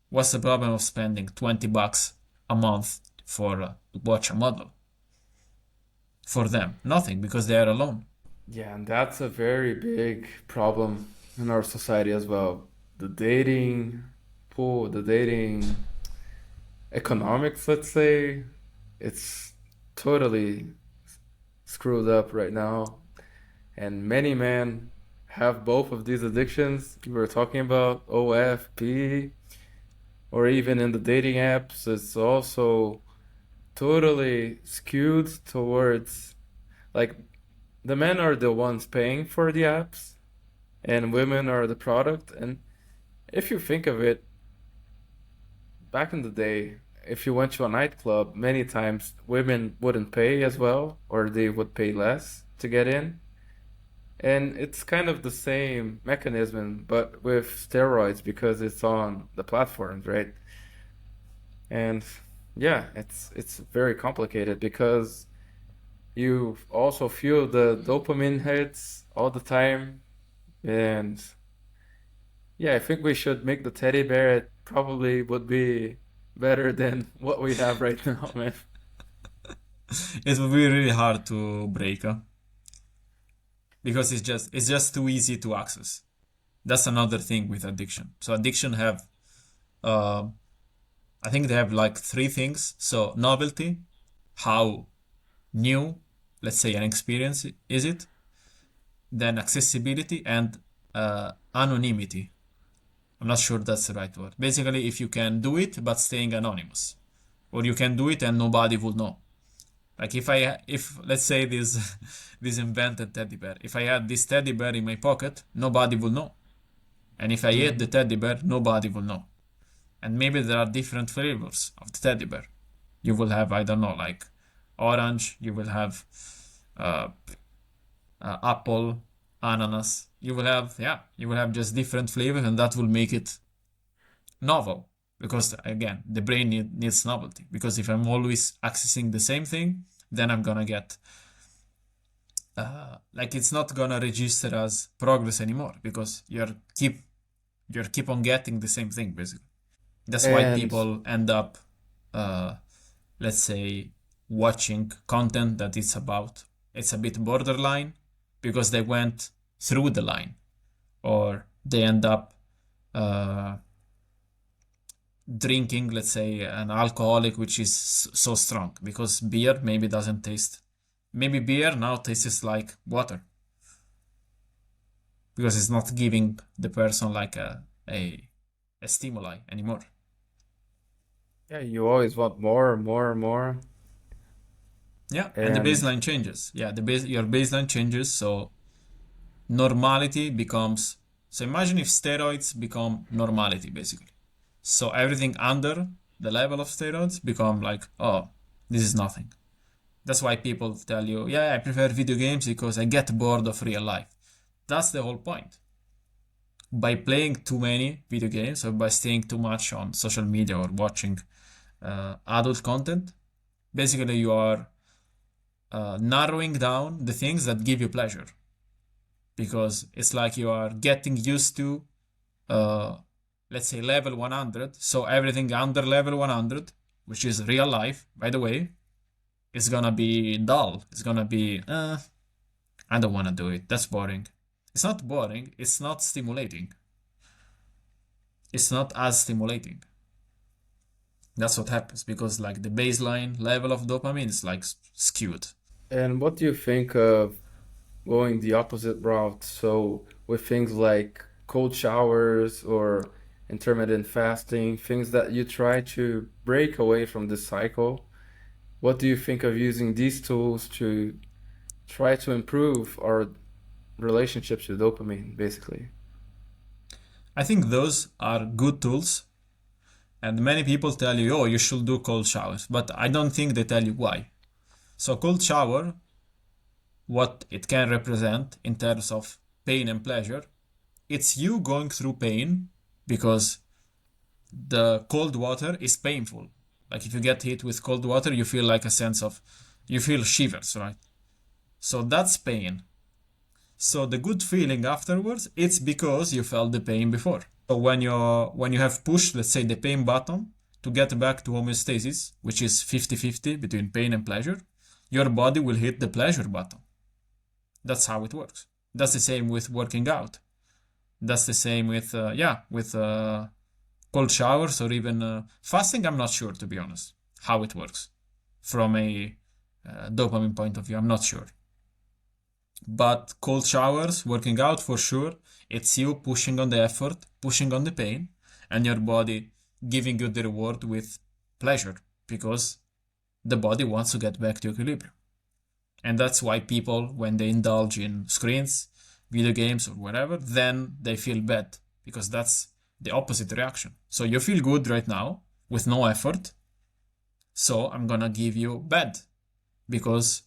what's the problem of spending $20 a month for to watch a model? For them, nothing, because they are alone. Yeah, and that's a very big problem in our society as well. The dating pool, the dating economics, let's say, it's totally screwed up right now. And many men have both of these addictions we were talking about, OFP, or even in the dating apps, it's also totally skewed towards like the men are the ones paying for the apps and women are the product. And if you think of it, back in the day, if you went to a nightclub, many times women wouldn't pay as well, or they would pay less to get in. And it's kind of the same mechanism, but with steroids because it's on the platforms, right? And yeah, it's very complicated because you also feel the dopamine hits all the time. And yeah, I think we should make the teddy bear. It probably would be better than what we have right now, man. It will be really hard to break, because it's just too easy to access. That's another thing with addiction. So addiction have, uh, I think they have like three things. So novelty, how new, let's say, an experience is it? Then accessibility and anonymity. I'm not sure that's the right word. Basically, if you can do it but staying anonymous, or you can do it and nobody will know. Like if let's say this this invented teddy bear, if I had this teddy bear in my pocket, nobody will know. And if I ate the Hmm. teddy bear, nobody will know. And maybe there are different flavors of the teddy bear. You will have, I don't know, like orange. You will have uh, apple, ananas. You will have, yeah, you will have just different flavors, and that will make it novel, because again, the brain needs novelty. Because if I'm always accessing the same thing, then I'm gonna get like it's not gonna register as progress anymore because you're keep on getting the same thing basically. That's why And people end up, uh, let's say, watching content that it's a bit borderline because they went through the line, or they end up uh, drinking, let's say, an alcoholic which is so strong because beer maybe doesn't taste. Maybe beer now tastes like water because it's not giving the person like a stimuli anymore. yeah, you always want more and more and more. Yeah, and the And baseline changes. Yeah, your baseline changes, so normality becomes. So imagine if steroids become normality, basically. So everything under the level of steroids become like, oh, this is nothing. That's why people tell you, yeah, I prefer video games because I get bored of real life. That's the whole point. By playing too many video games or by staying too much on social media or watching adult content, basically you are narrowing down the things that give you pleasure because it's like you are getting used to, uh, let's say, level 100. So everything under level 100, which is real life, by the way, is gonna be dull. It's gonna be, I don't wanna do it. That's boring. It's not boring, it's not stimulating. It's not as stimulating. That's what happens because, like, the baseline level of dopamine is like skewed. what do you think of going the opposite route? So with things like cold showers or intermittent fasting, things that you try to break away from this cycle. What do you think of using these tools to try to improve our relationships with dopamine, basically? I think those are good tools, and many people tell you, oh, you should do cold showers, but I don't think they tell you why. So, cold shower, what it can represent in terms of pain and pleasure, it's you going through pain because the cold water is painful. Like if you get hit with cold water, you feel like a sense of, you feel shivers, right? So that's pain. So the good feeling afterwards, it's because you felt the pain before. So when you have pushed, let's say, the pain button to get back to homeostasis, which is 50-50 between pain and pleasure, your body will hit the pleasure button. That's how it works. That's the same with working out. That's the same with cold showers or even fasting. I'm not sure, to be honest, how it works from a dopamine point of view. I'm not sure. But cold showers, working out for sure, it's you pushing on the effort, pushing on the pain, and your body giving you the reward with pleasure because the body wants to get back to equilibrium. And that's why people, when they indulge in screens, video games, or whatever, then they feel bad because that's the opposite reaction. So you feel good right now with no effort. So I'm gonna give you bad because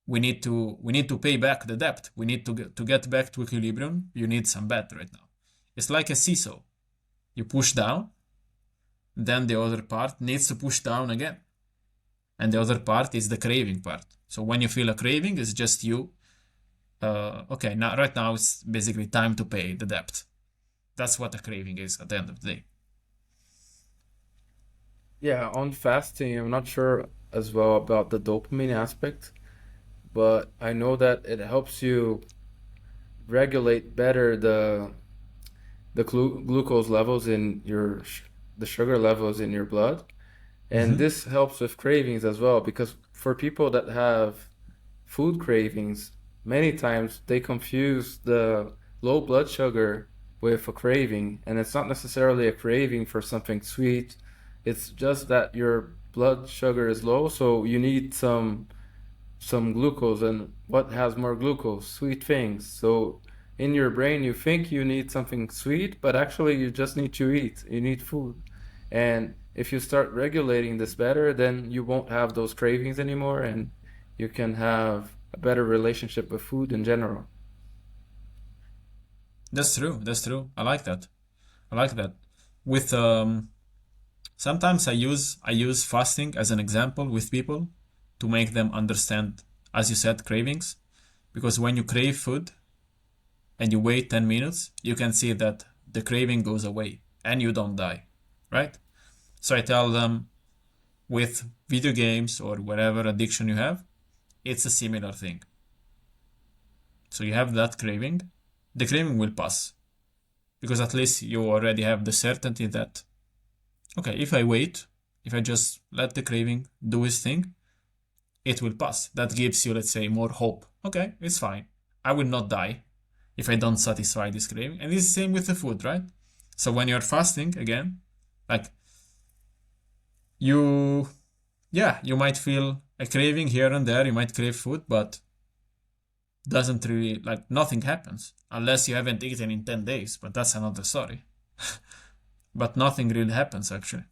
we need to pay back the debt. We need to get back to equilibrium. You need some bad right now. It's like a seesaw. You push down, then the other part needs to push down again. And the other part is the craving part. So when you feel a craving, it's just you. Okay, now right now it's basically time to pay the debt. That's what a craving is at the end of the day. Yeah, on fasting, I'm not sure as well about the dopamine aspect, but I know that it helps you regulate better the glucose levels in your the sugar levels in your blood. And Mm-hmm. this helps with cravings as well because for people that have food cravings, many times they confuse the low blood sugar with a craving, and it's not necessarily a craving for something sweet. It's just that your blood sugar is low, so you need some glucose. And what has more glucose? Sweet things. So in your brain you think you need something sweet, but actually you just need to eat. You need food. And if you start regulating this better, then you won't have those cravings anymore, and you can have a better relationship with food in general. That's true. That's true. I like that. I like that. with sometimes I use fasting as an example with people to make them understand, as you said, cravings. Because when you crave food and you wait 10 minutes, you can see that the craving goes away and you don't die, right? So I tell them with video games or whatever addiction you have, it's a similar thing. So you have that craving, the craving will pass because at least you already have the certainty that, okay, if I wait, if I just let the craving do its thing, it will pass. That gives you, let's say, more hope. Okay, it's fine. I will not die if I don't satisfy this craving. And it's the same with the food, right? So when you're fasting, again, like you, yeah, you might feel a craving here and there, you might crave food, but doesn't really, like, nothing happens unless you haven't eaten in 10 days, but that's another story. But nothing really happens actually.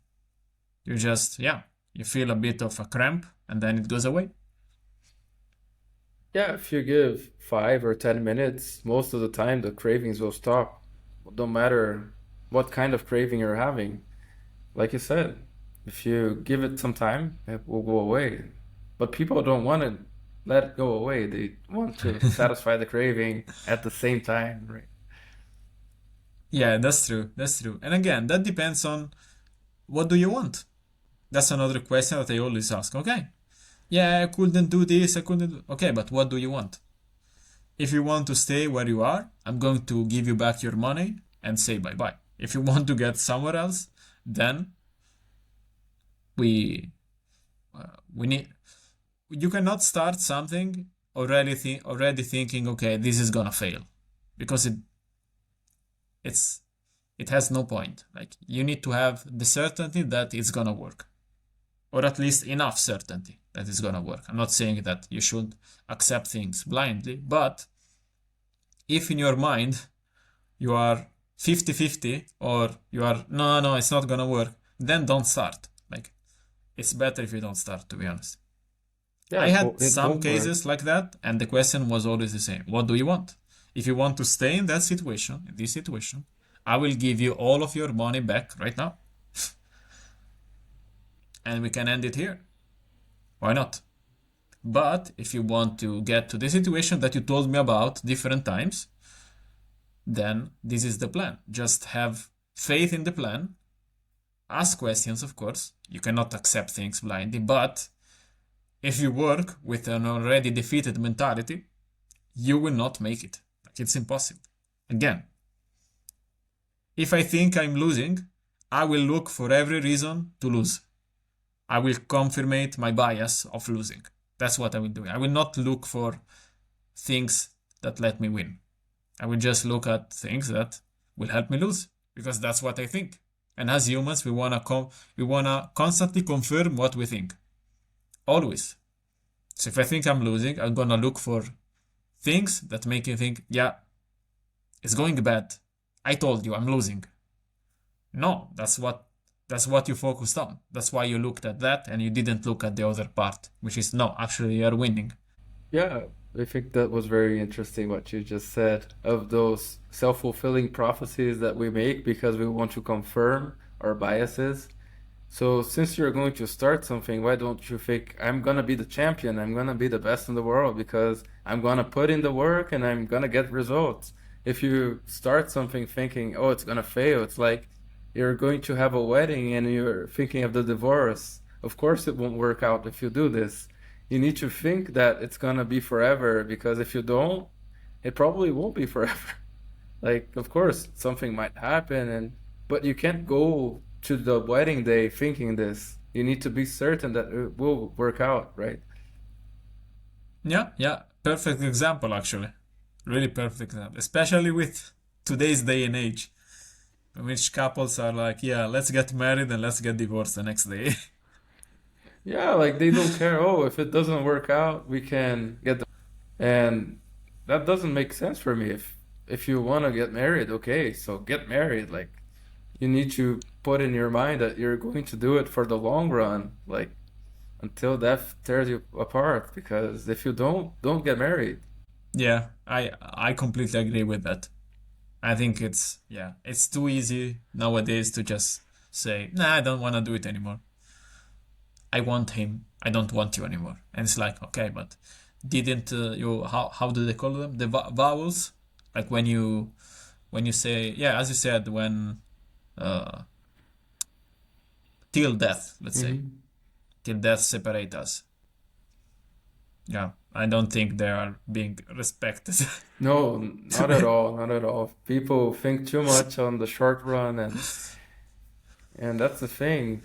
You just, yeah, you feel a bit of a cramp and then it goes away. Yeah, if you give 5 or 10 minutes, most of the time the cravings will stop. No matter what kind of craving you're having. Like you said, if you give it some time, it will go away. But people don't want to let it go away. They want to satisfy the craving at the same time, right? Yeah, that's true. That's true. And again, that depends on what do you want? That's another question that I always ask. Okay, yeah, I couldn't do this, I couldn't. Okay, but what do you want? If you want to stay where you are, I'm going to give you back your money and say bye bye. If you want to get somewhere else, then we we need. You cannot start something already thinking, okay, this is gonna fail, because it's it has no point. Like, you need to have the certainty that it's gonna work, or at least enough certainty that it's gonna work. I'm not saying that you should accept things blindly, but if in your mind you are 50-50, or you are, no, no, it's not gonna work, then don't start. Like, it's better if you don't start, to be honest. Yeah, I had it some won't work. cases like that, and the question was always the same. What do you want? If you want to stay in that situation, in this situation, I will give you all of your money back right now, and we can end it here. Why not? But if you want to get to the situation that you told me about different times, then this is the plan. Just have faith in the plan. Ask questions, of course. You cannot accept things blindly, but if you work with an already defeated mentality, you will not make it. Like, it's impossible. Again, if I think I'm losing, I will look for every reason to lose. I will confirmate my bias of losing. That's what I will do. I will not look for things that let me win. I will just look at things that will help me lose, because that's what I think. And as humans, we wanna constantly confirm what we think, always. So if I think I'm losing, I'm gonna look for things that make you think, yeah, it's going bad. I told you I'm losing. No, that's what you focused on. That's why you looked at that and you didn't look at the other part, which is, no, actually you're winning. Yeah, I think that was very interesting what you just said of those self-fulfilling prophecies that we make because we want to confirm our biases. So since you're going to start something, why don't you think I'm gonna be the champion? I'm gonna be the best in the world because I'm gonna put in the work and I'm gonna get results. If you start something thinking, oh, it's gonna fail, it's like you're going to have a wedding and you're thinking of the divorce. Of course, it won't work out if you do this. You need to think that it's gonna be forever because if you don't, it probably won't be forever. Like, of course, something might happen, and but you can't go to the wedding day thinking this. You need to be certain that it will work out, right? Yeah, yeah. Perfect example, actually. Really perfect example. Especially with today's day and age, in which couples are like, yeah, let's get married and let's get divorced the next day. Yeah, like they don't care. Oh, if it doesn't work out, we can get the and that doesn't make sense for me. If you want to get married, okay, so get married. Like you need to put in your mind that you're going to do it for the long run, like until death tears you apart. Because if you don't get married. Yeah, I completely agree with that. I think it's too easy nowadays to just say, nah, I don't want to do it anymore. I want him. I don't want you anymore. And it's like, okay, but didn't you? How do they call them? The vowels, like when you say, yeah, as you said, when uh, till death, let's say, Hmm. till death separate us. Yeah, I don't think they are being respected. No, not at all, not at all. People think too much on the short run, and that's the thing.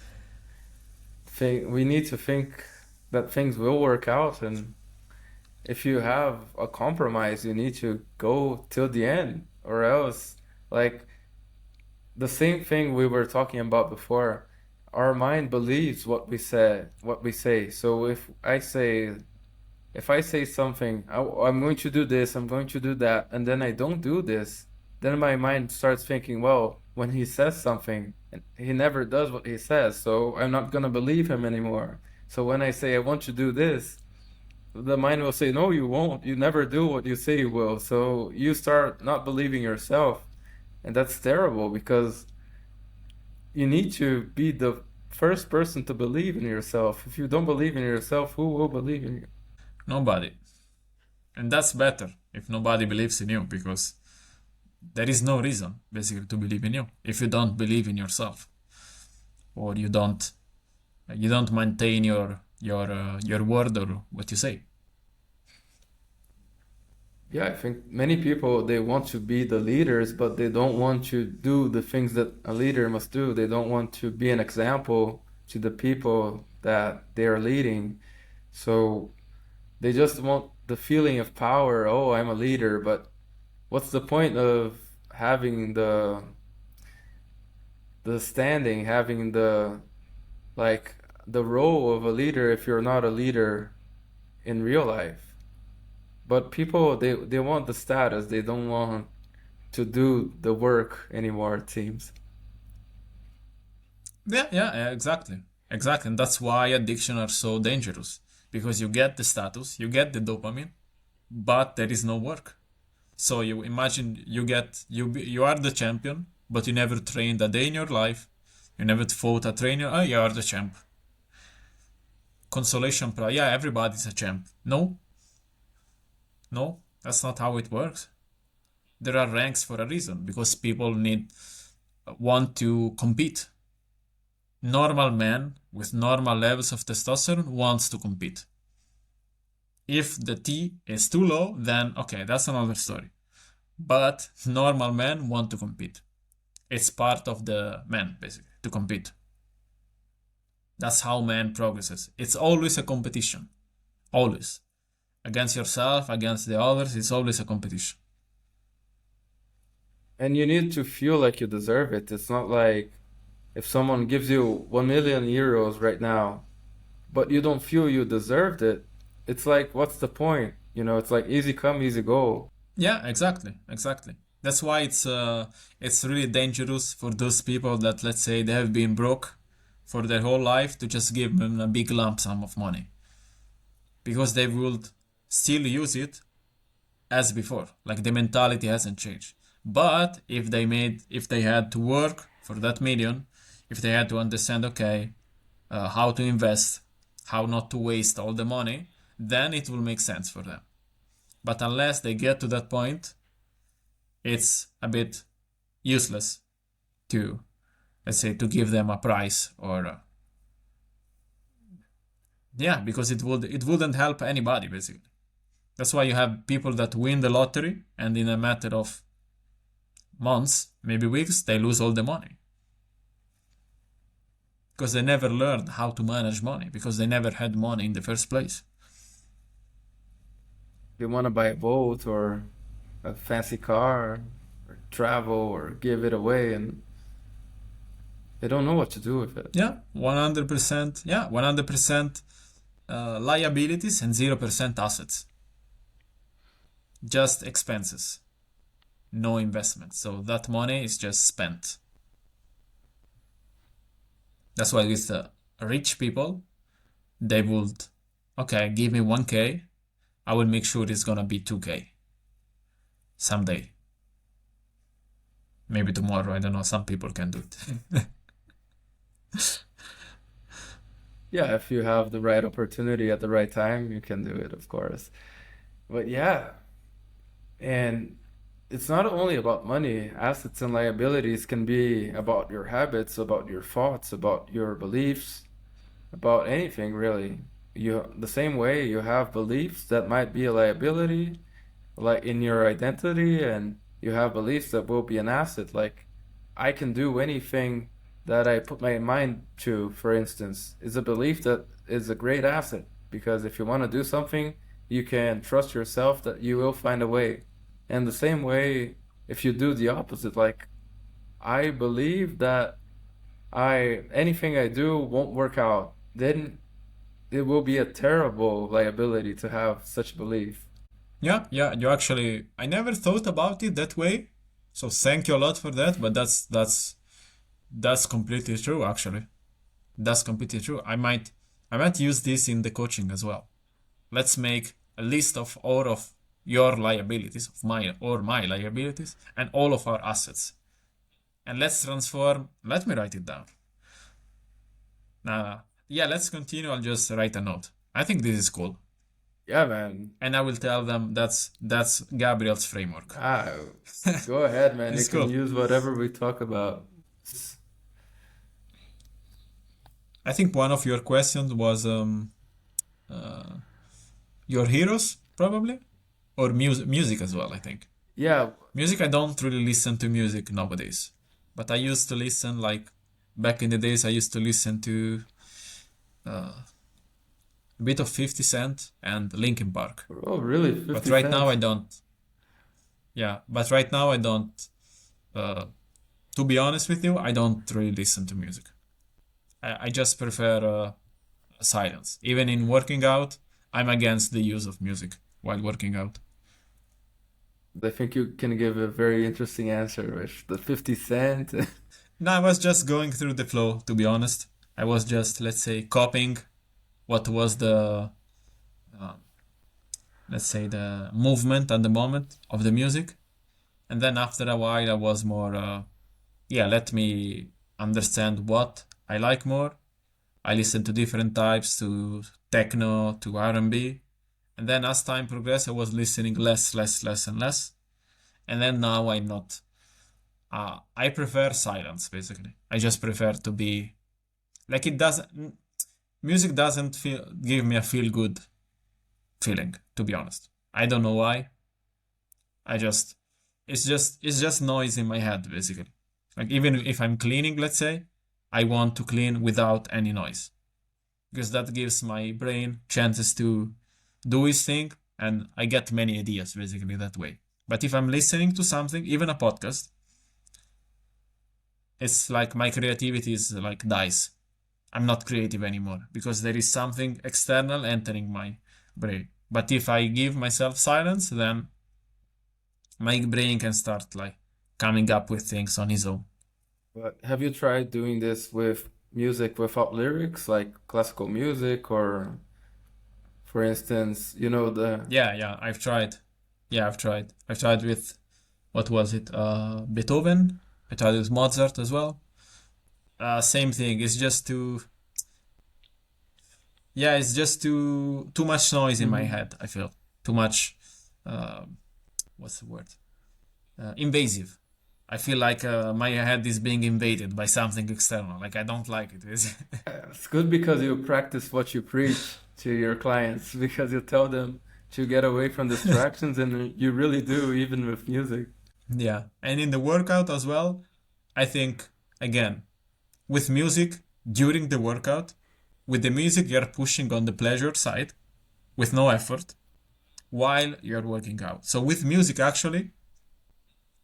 We need to think that things will work out, and if you have a compromise, you need to go till the end, or else, like the same thing we were talking about before, our mind believes what we say. So if I say something, I'm going to do this, I'm going to do that, and then I don't do this, then my mind starts thinking, well, when he says something, and he never does what he says, so I'm not gonna believe him anymore. So when I say I want to do this, the mind will say, no, you won't. You never do what you say you will. So you start not believing yourself. And that's terrible because you need to be the first person to believe in yourself. If you don't believe in yourself, who will believe in you? Nobody. And that's better if nobody believes in you because there is no reason basically to believe in you if you don't believe in yourself or you don't maintain your word or what you say. Yeah, I think many people they want to be the leaders, but they don't want to do the things that a leader must do. They don't want to be an example to the people that they are leading. So they just want the feeling of power. Oh, I'm a leader, but what's the point of having the standing, having like the role of a leader if you're not a leader in real life? But people they want the status. They don't want to do the work anymore, it seems. Yeah, exactly. Exactly. And that's why addiction are so dangerous because you get the status, you get the dopamine, but there is no work. So you imagine you are the champion, but you never trained a day in your life. You never fought a trainer. Oh, you are the champ. Consolation prize. Yeah, everybody's a champ. No, no, that's not how it works. There are ranks for a reason because people want to compete. Normal man with normal levels of testosterone wants to compete. If the T is too low, then okay, that's another story. But normal men want to compete. It's part of the man, basically, to compete. That's how man progresses. It's always a competition. Always. Against yourself, against the others, it's always a competition. And you need to feel like you deserve it. It's not like if someone gives you 1 million euros right now, but you don't feel you deserved it, it's like, what's the point? You know, it's like easy come, easy go. Yeah, exactly, exactly. That's why it's really dangerous for those people that let's say they have been broke for their whole life to just give them a big lump sum of money because they would still use it as before. Like the mentality hasn't changed. But if they had to work for that million, if they had to understand, okay, how to invest, how not to waste all the money, then it will make sense for them. But unless they get to that point, it's a bit useless to, let's say, to give them a price or, yeah, because it wouldn't help anybody basically. That's why you have people that win the lottery and in a matter of months, maybe weeks, they lose all the money because they never learned how to manage money because they never had money in the first place. They want to buy a boat or a fancy car or travel or give it away, and they don't know what to do with it. Yeah, 100%. Yeah, 100% liabilities and 0% assets. Just expenses, no investment. So that money is just spent. That's why with the rich people, they would, okay, give me 1K. I will make sure it's gonna be 2K someday. maybe tomorrow. I don't know. Some people can do it. Yeah, if you have the right opportunity at the right time, you can do it, of course. But yeah, and it's not only about money. Assets and liabilities can be about your habits, about your thoughts, about your beliefs, about anything really. You the same way you have beliefs that might be a liability, like in your identity, and you have beliefs that will be an asset. Like I can do anything that I put my mind to, for instance, is a belief that is a great asset because if you want to do something, you can trust yourself that you will find a way. And the same way, if you do the opposite, like I believe that I anything I do won't work out, then it will be a terrible liability to have such belief. Yeah, yeah. You actually, I never thought about it that way. So thank you a lot for that. But that's completely true. Actually, that's completely true. I might use this in the coaching as well. Let's make a list of all of your liabilities, of my liabilities, and all of our assets, and let's transform. Let me write it down. Yeah, let's continue. I'll just write a note. I think this is cool, Yeah, man. and I will tell them that's Gabriel's framework. Ah, go ahead, man. You It's can cool. use whatever we talk about. I think one of your questions was uh, your heroes probably, or music as well. I think Yeah, music. I don't really listen to music nowadays, but I used to listen like back in the days. I used to listen to uh, a bit of 50 Cent and Linkin Park. oh, really? But 50 right now I cents. don't. Yeah, but right now I don't. Uh, to be honest with you, I don't really listen to music. I just prefer silence. Even in working out, I'm against the use of music while working out. I think you can give a very interesting answer with the 50 cent. No, I was just going through the flow, to be honest. I was just, let's say, copying what was uh, let's say, the movement at the moment of the music. And then after a while, I was more, yeah, let me understand what I like more. I listen to different types, to techno, to R&B. And then as time progressed, I was listening less, less, less, and less. And then now I'm not. I prefer silence, basically. I just prefer to be like it doesn't. Music doesn't give me a feel good feeling, to be honest. I don't know why. I just it's just noise in my head, basically. Like even if I'm cleaning, let's say, I want to clean without any noise because that gives my brain chances to do its thing, and I get many ideas basically that way. But if I'm listening to something, even a podcast, it's like my creativity is like dies. I'm not creative anymore because there is something external entering my brain. But if I give myself silence, then my brain can start like coming up with things on its own. But have you tried doing this with music without lyrics, like classical music, or for instance, you know the Yeah, yeah, I've tried. Yeah, I've tried. I've tried with what was it? Beethoven. I tried with Mozart as well. Same thing. It's just too. Yeah, it's just too much noise in my Mhm. head. I feel too much. Uh, what's the word? Invasive. I feel like my head is being invaded by something external. Like I don't like it. It's good because you practice what you preach to your clients because you tell them to get away from distractions, and you really do, even with music. Yeah, and in the workout as well. I think again with music during the workout. With the music, you're pushing on the pleasure side with no effort while you're working out. So with music, actually,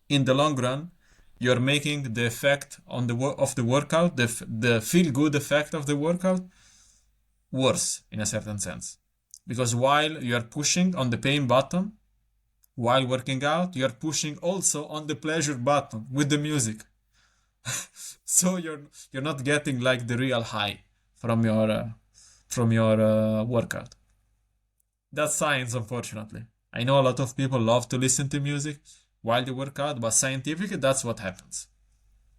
in the long run, you're making the effect on of the workout, the feel good effect of the workout, worse in a certain sense. Because while you're pushing on the pain button, while working out, you're pushing also on the pleasure button with the music. So you're not getting like the real high from your workout. That's science, unfortunately. I know a lot of people love to listen to music, while you work out, but scientifically, that's what happens.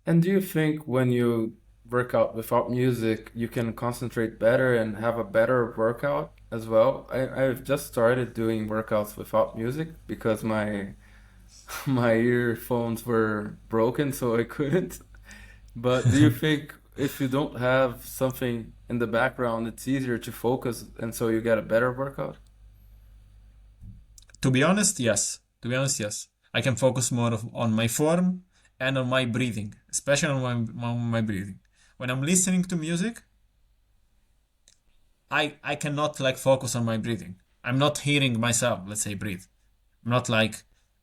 And do you think when you work out without music, you can concentrate better and have a better workout as well? I've just started doing workouts without music because my my earphones were broken, so I couldn't. But do you think if you don't have something in the background, it's easier to focus and so you get a better workout? To be honest, yes. To be honest, yes. I can focus more on my form and on my breathing, especially on my breathing. When I'm listening to music, I cannot like focus on my breathing. I'm not hearing myself, let's say, breathe. I'm not like,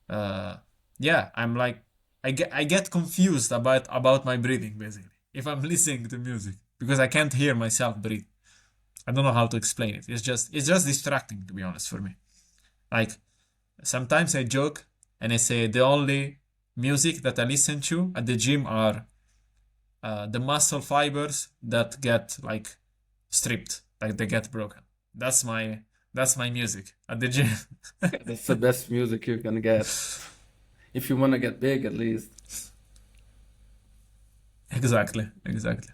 uh, yeah, I'm like, I get confused about my breathing basically if I'm listening to music because I can't hear myself breathe. I don't know how to explain it. It's just distracting to be honest for me. Like sometimes I joke and I say the only music that I listen to at the gym are the muscle fibers that get like stripped, like they get broken. That's my that's my music at the gym. That's the best music you can get. If you want to get big, at least. Exactly, exactly.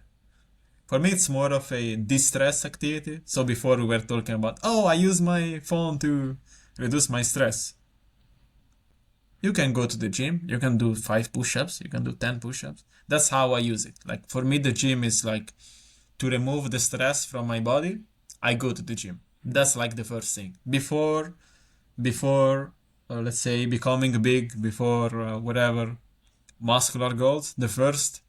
For me, it's more of a distress activity. So before we were talking about, oh, I use my phone to reduce my stress. You can go to the gym, you can do 5 push-ups, you can do 10 push-ups. That's how I use it. Like for me, the gym is like to remove the stress from my body. I go to the gym. That's like the first thing. Before let's say becoming big, before whatever muscular goals, the first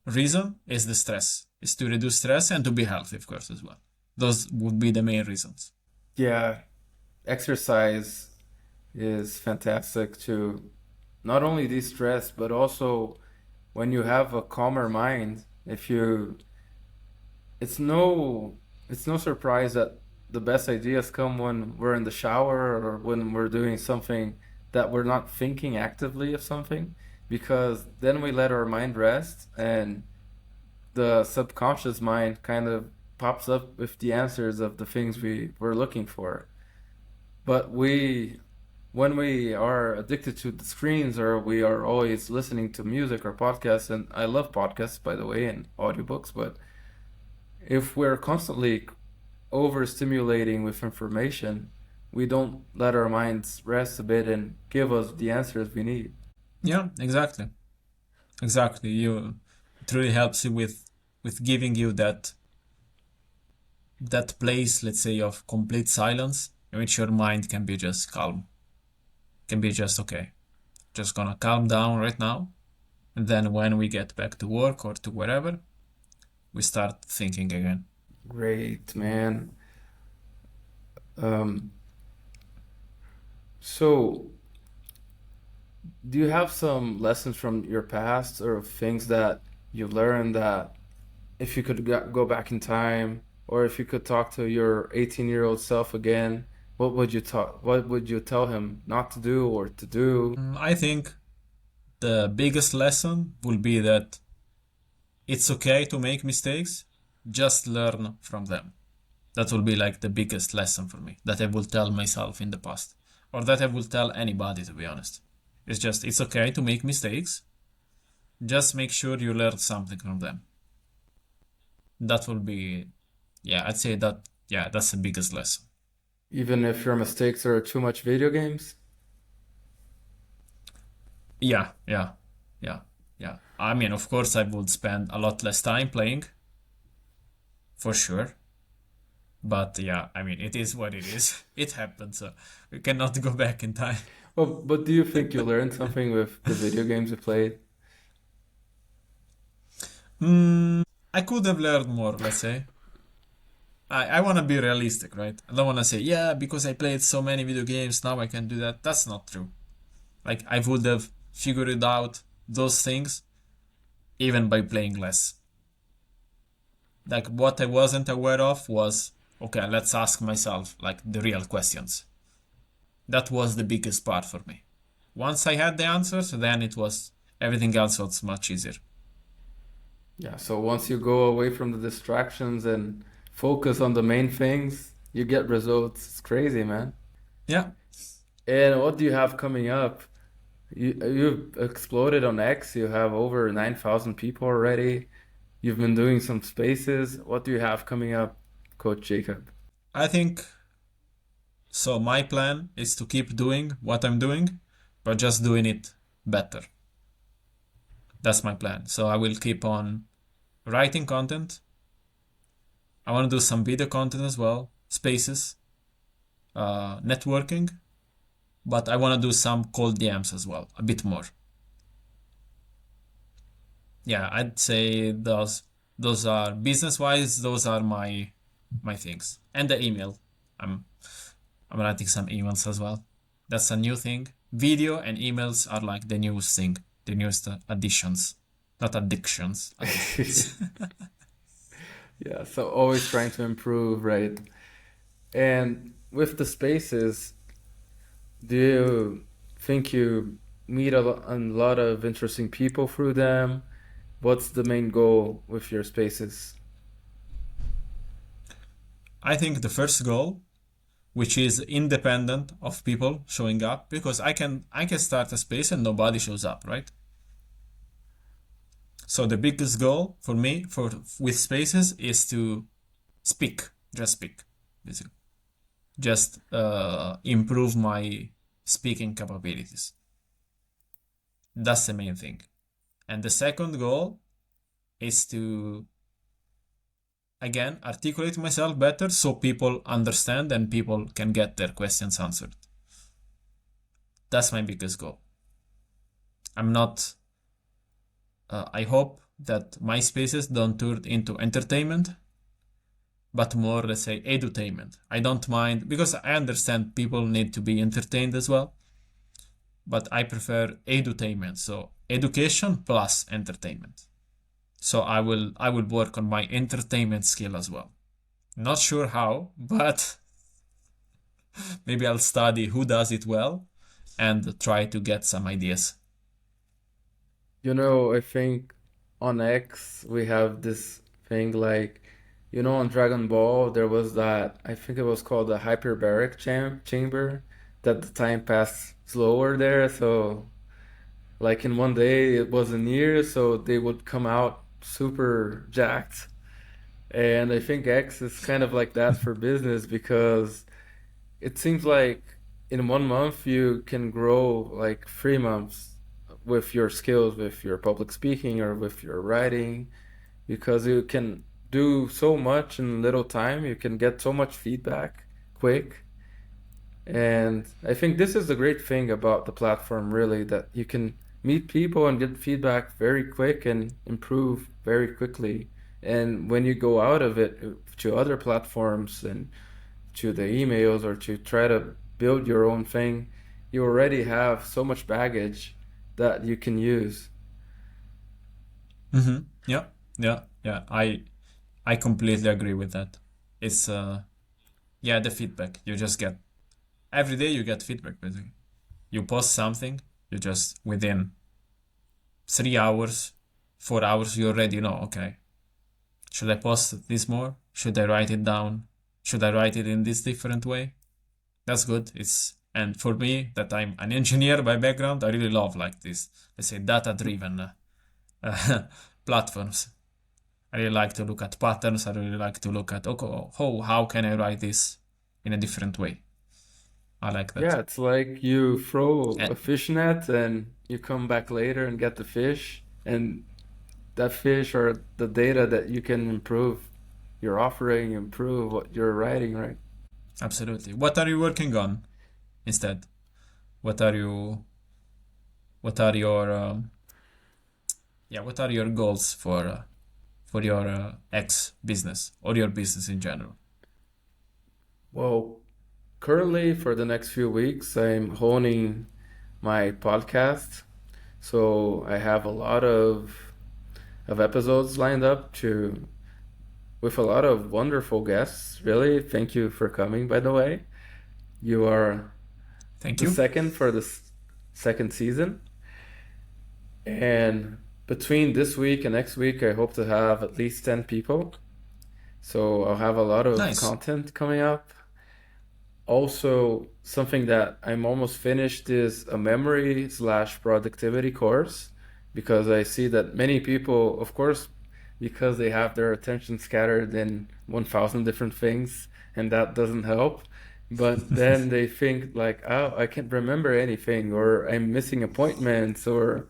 reason is the stress, is to reduce stress and to be healthy, of course, as well. Those would be the main reasons. Yeah, exercise is fantastic to not only de-stress, but also when you have a calmer mind, if you it's no it's no surprise that the best ideas come when we're in the shower or when we're doing something that we're not thinking actively of something, because then we let our mind rest and the subconscious mind kind of pops up with the answers of the things we were looking for. But when we are addicted to the screens or we are always listening to music or podcasts, and I love podcasts, by the way, and audiobooks, but if we're constantly overstimulating with information, we don't let our minds rest a bit and give us the answers we need. Yeah, exactly. Exactly. It really helps you with giving you that place, let's say, of complete silence in which your mind can be just calm, can be just okay. Just gonna calm down right now. And then when we get back to work or to wherever, we start thinking again. Great, man. Um, so do you have some lessons from your past or things that you learned that if you could go back in time or if you could talk to your 18-year-old self again, what would you tell him not to do or to do? I think the biggest lesson will be that it's okay to make mistakes, just learn from them. That will be like the biggest lesson for me that I will tell myself in the past, or that I will tell anybody, to be honest. It's okay to make mistakes, just make sure you learn something from them. That will be, yeah, I'd say that, yeah, that's the biggest lesson. Even if your mistakes are too much video games? Yeah, yeah, yeah, yeah. I mean, of course, I would spend a lot less time playing, for sure. But yeah, I mean, it is what it is. It happened, so we cannot go back in time. Well, but do you think you learned something with the video games you played? I could have learned more, let's say. I want to be realistic, right? I don't want to say, yeah, because I played so many video games, now I can do that. That's not true. Like, I would have figured out those things even by playing less. Like, what I wasn't aware of was, okay, let's ask myself, like, the real questions. That was the biggest part for me. Once I had the answers, then everything else was much easier. Yeah, so once you go away from the distractions and focus on the main things, you get results. It's crazy, man. Yeah. And what do you have coming up? You've exploded on X. You have over 9,000 people already. You've been doing some spaces. What do you have coming up, Coach Jacob? I think so. My plan is to keep doing what I'm doing, but just doing it better. That's my plan. So I will keep on writing content. I want to do some video content as well, spaces, networking, but I want to do some cold DMs as well, a bit more. Yeah, I'd say those are business wise, those are my things. And the email. I'm I'm writing some emails as well. That's a new thing. Video and emails are like the newest thing, the newest additions. Not addictions, additions. Yeah, so always trying to improve, right? And with the spaces, do you think you meet a lot of interesting people through them? What's the main goal with your spaces? I think the first goal, which is independent of people showing up, because I can start a space and nobody shows up, right? So the biggest goal for me for with spaces is to speak, just speak, basically, just improve my speaking capabilities. That's the main thing. And the second goal is to again articulate myself better so people understand and people can get their questions answered. That's my biggest goal. I'm not I hope that my spaces don't turn into entertainment, but more, let's say, edutainment. I don't mind because I understand people need to be entertained as well, but I prefer edutainment. So education plus entertainment. So I will work on my entertainment skill as well. Not sure how, but maybe I'll study who does it well and try to get some ideas. I think on X we have this thing like, on Dragon Ball there was that, I think it was called the hyperbaric chamber, that the time passed slower there. So like in one day it wasn't near, so they would come out super jacked. And I think X is kind of like that for business because it seems like in 1 month you can grow like 3 months with your skills, with your public speaking or with your writing, because you can do so much in little time. You can get so much feedback quick. And I think this is the great thing about the platform, really, that you can meet people and get feedback very quick and improve very quickly. And when you go out of it to other platforms and to the emails or to try to build your own thing, you already have so much baggage that you can use. Mm-hmm. Yeah, yeah, yeah. I completely agree with that. It's yeah, the feedback you just get every day. You get feedback basically. You post something, you just within 3 hours, 4 hours, you already know. Okay, should I post this more? Should I write it down? Should I write it in this different way? That's good. It's and for me that I'm an engineer by background, I really love like this. Let's say data-driven platforms. I really like to look at patterns. I really like to look at okay, how can I write this in a different way? I like that. Yeah, it's like you throw And a fish net and you come back later and get the fish, and that fish or the data that you can improve your offering, improve what you're writing, right? absolutely. What are you working on instead? What are you? What are your yeah? What are your goals for your ex business or your business in general? Well, currently for the next few weeks, I'm honing my podcast. So I have a lot of episodes lined up to with a lot of wonderful guests. Really, thank you for coming, by the way. You are Thank the you. second for the second season. And between this week and next week, I hope to have at least 10 people. So I'll have a lot of Nice. content coming up. Also, something that I'm almost finished is a memory slash productivity course because I see that many people, of course, because they have their attention scattered in 1,000 different things, and that doesn't help. But then they think like, oh, I can't remember anything, or I'm missing appointments, or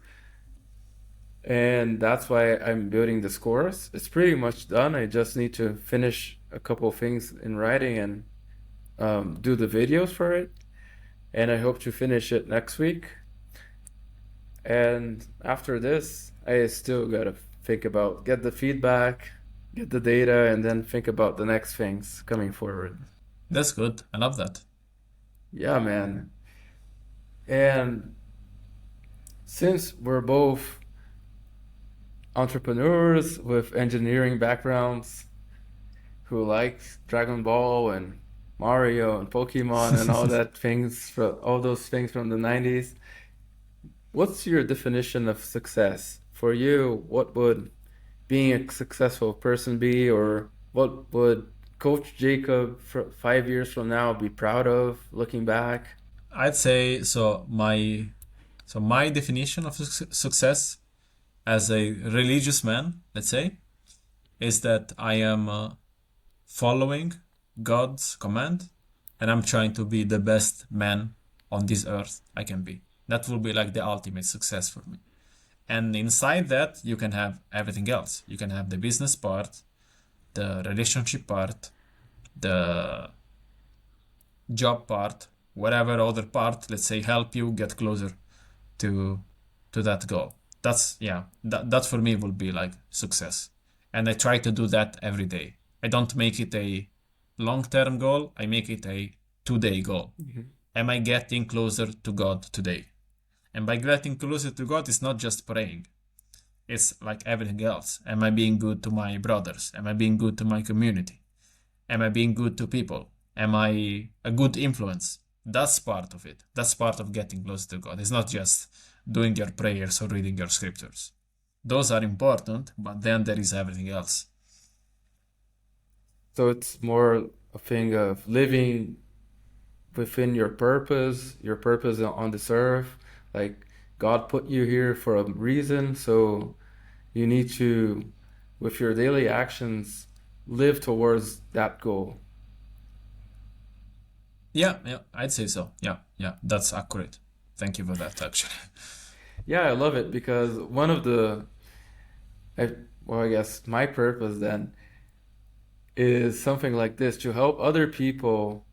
and that's why I'm building this course. It's pretty much done. I just need to finish a couple of things in writing and do the videos for it. And I hope to finish it next week. And after this, I still gotta think about get the feedback, get the data, and then think about the next things coming forward. That's good. I love that. Yeah, man. And since we're both entrepreneurs with engineering backgrounds who like Dragon Ball and Mario and Pokemon and all that things for all those things from the 90s, what's your definition of success? For you, what would being a successful person be, or what would Coach Jacob for 5 years from now be proud of looking back? I'd say so. My definition of success as a religious man, let's say, is that I am following God's command, and I'm trying to be the best man on this earth I can be. That will be like the ultimate success for me. And inside that, you can have everything else. You can have the business part, the relationship part, the job part, whatever other part, let's say, help you get closer to that goal. That's yeah, that for me will be like success. And I try to do that every day. I don't make it a long-term goal, I make it a two-day goal. Mhm. Am I getting closer to God today? And by getting closer to God, it's not just praying. It's like everything else. Am I being good to my brothers? Am I being good to my community? Am I being good to people? Am I a good influence? That's part of it. That's part of getting closer to God. It's not just doing your prayers or reading your scriptures. Those are important, but then there is everything else. So it's more a thing of living within your purpose on this earth. Like God put you here for a reason, so you need to, with your daily actions, live towards that goal. Yeah, I'd say so. Yeah, that's accurate. Thank you for that, actually. Yeah, I love it because one of the, I, well, I guess my purpose then is something like this to help other people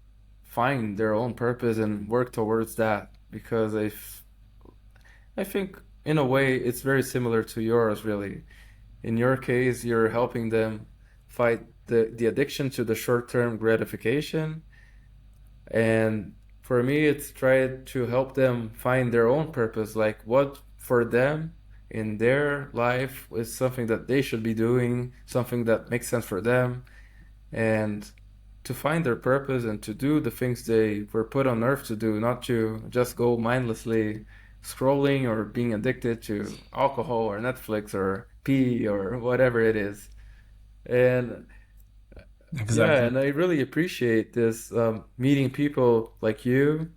find their own purpose and work towards that because I think in a way it's very similar to yours, really. In your case, you're helping them fight the addiction to the short-term gratification. And for me, it's try to help them find their own purpose, like what for them in their life is something that they should be doing, something that makes sense for them, and to find their purpose and to do the things they were put on earth to do, not to just go mindlessly scrolling or being addicted to alcohol or Netflix or pee or whatever it is. And yeah, Exactly. and I really appreciate this meeting people like you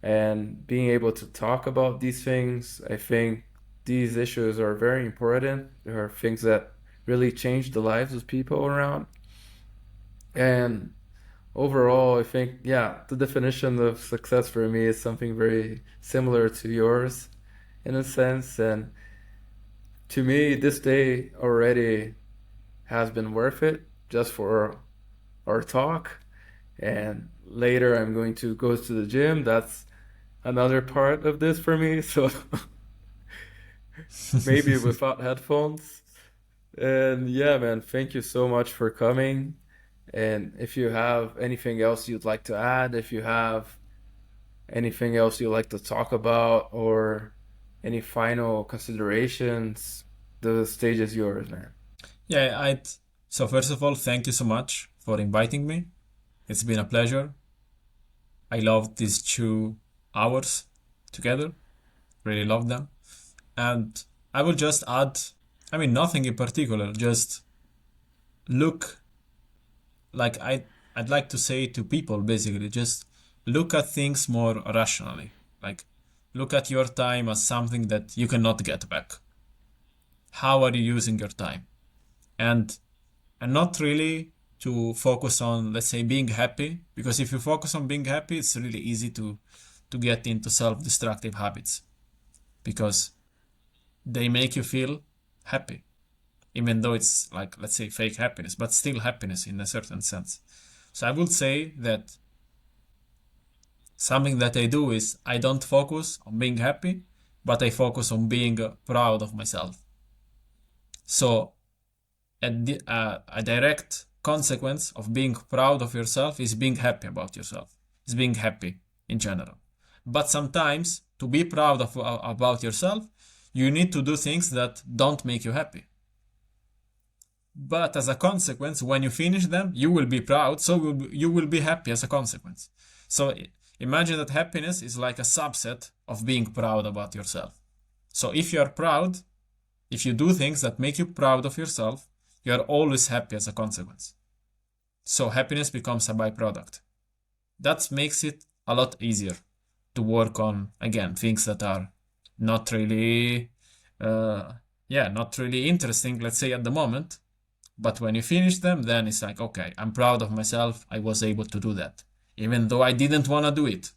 and being able to talk about these things. I think these issues are very important. There are things that really change the lives of people around. And overall, I think, yeah, the definition of success for me is something very similar to yours in a sense. And to me, this day already has been worth it just for our talk. And later, I'm going to go to the gym. That's another part of this for me. So maybe without headphones. And yeah, man, thank you so much for coming. And if you have anything else you'd like to add, if you have anything else you'd like to talk about, or any final considerations, the stage is yours, man. Yeah, I'd so first of all, thank you so much for inviting me. It's been a pleasure. I loved these 2 hours together. Really loved them. And I will just add, I mean, nothing in particular, just look like I'd like to say to people basically, just look at things more rationally. Like, look at your time as something that you cannot get back. How are you using your time? And not really to focus on, let's say, being happy, because if you focus on being happy, it's really easy to get into self-destructive habits because they make you feel happy, even though it's like, let's say, fake happiness, but still happiness in a certain sense. So I would say that something that I do is I don't focus on being happy, but I focus on being proud of myself. So a direct consequence of being proud of yourself is being happy about yourself, is being happy in general. But sometimes to be proud of about yourself, you need to do things that don't make you happy. But as a consequence, when you finish them, you will be proud, so you will be happy as a consequence. So imagine that happiness is like a subset of being proud about yourself. So if you are proud, if you do things that make you proud of yourself, you are always happy as a consequence. So happiness becomes a byproduct. That makes it a lot easier to work on, again, things that are not really, not really interesting, let's say at the moment. But when you finish them, then it's like, okay, I'm proud of myself. I was able to do that, even though I didn't want to do it.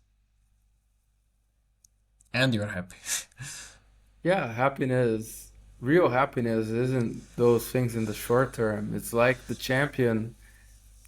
And you're happy. Yeah, happiness, real happiness isn't those things in the short term. It's like the champion.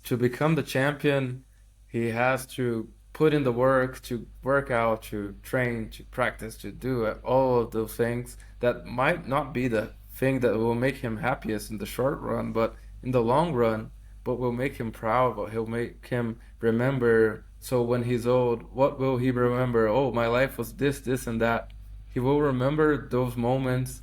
To become the champion, he has to put in the work, to work out, to train, to practice, to do all of those things that might not be the thing that will make him happiest in the short run, but in the long run, but will make him proud, but he'll make him remember. So when he's old, what will he remember? Oh, my life was this, this, and that. He will remember those moments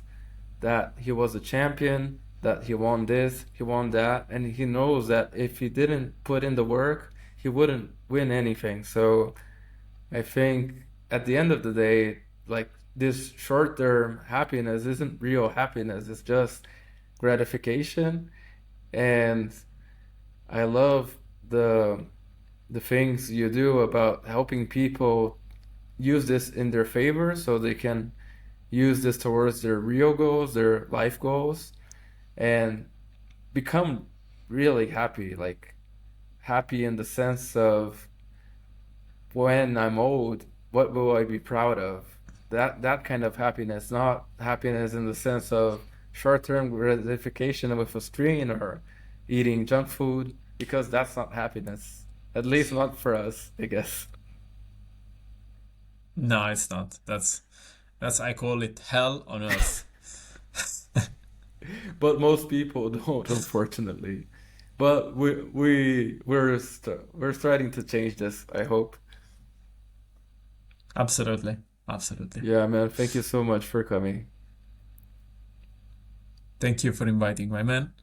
that he was a champion, that he won this, he won that, and he knows that if he didn't put in the work, he wouldn't win anything. So I think at the end of the day, like this short term happiness isn't real happiness, it's just gratification. And I love the the things you do about helping people use this in their favor so they can use this towards their real goals, their life goals, and become really happy. Like happy in the sense of when I'm old, what will I be proud of? That kind of happiness, not happiness in the sense of short-term gratification with a screen or eating junk food, because that's not happiness. At least not for us, I guess. No, it's not. That's I call it hell on earth. But most people don't, unfortunately. But we're starting to change this, I hope. Absolutely. Absolutely. Yeah, man, thank you so much for coming. Thank you for inviting my man.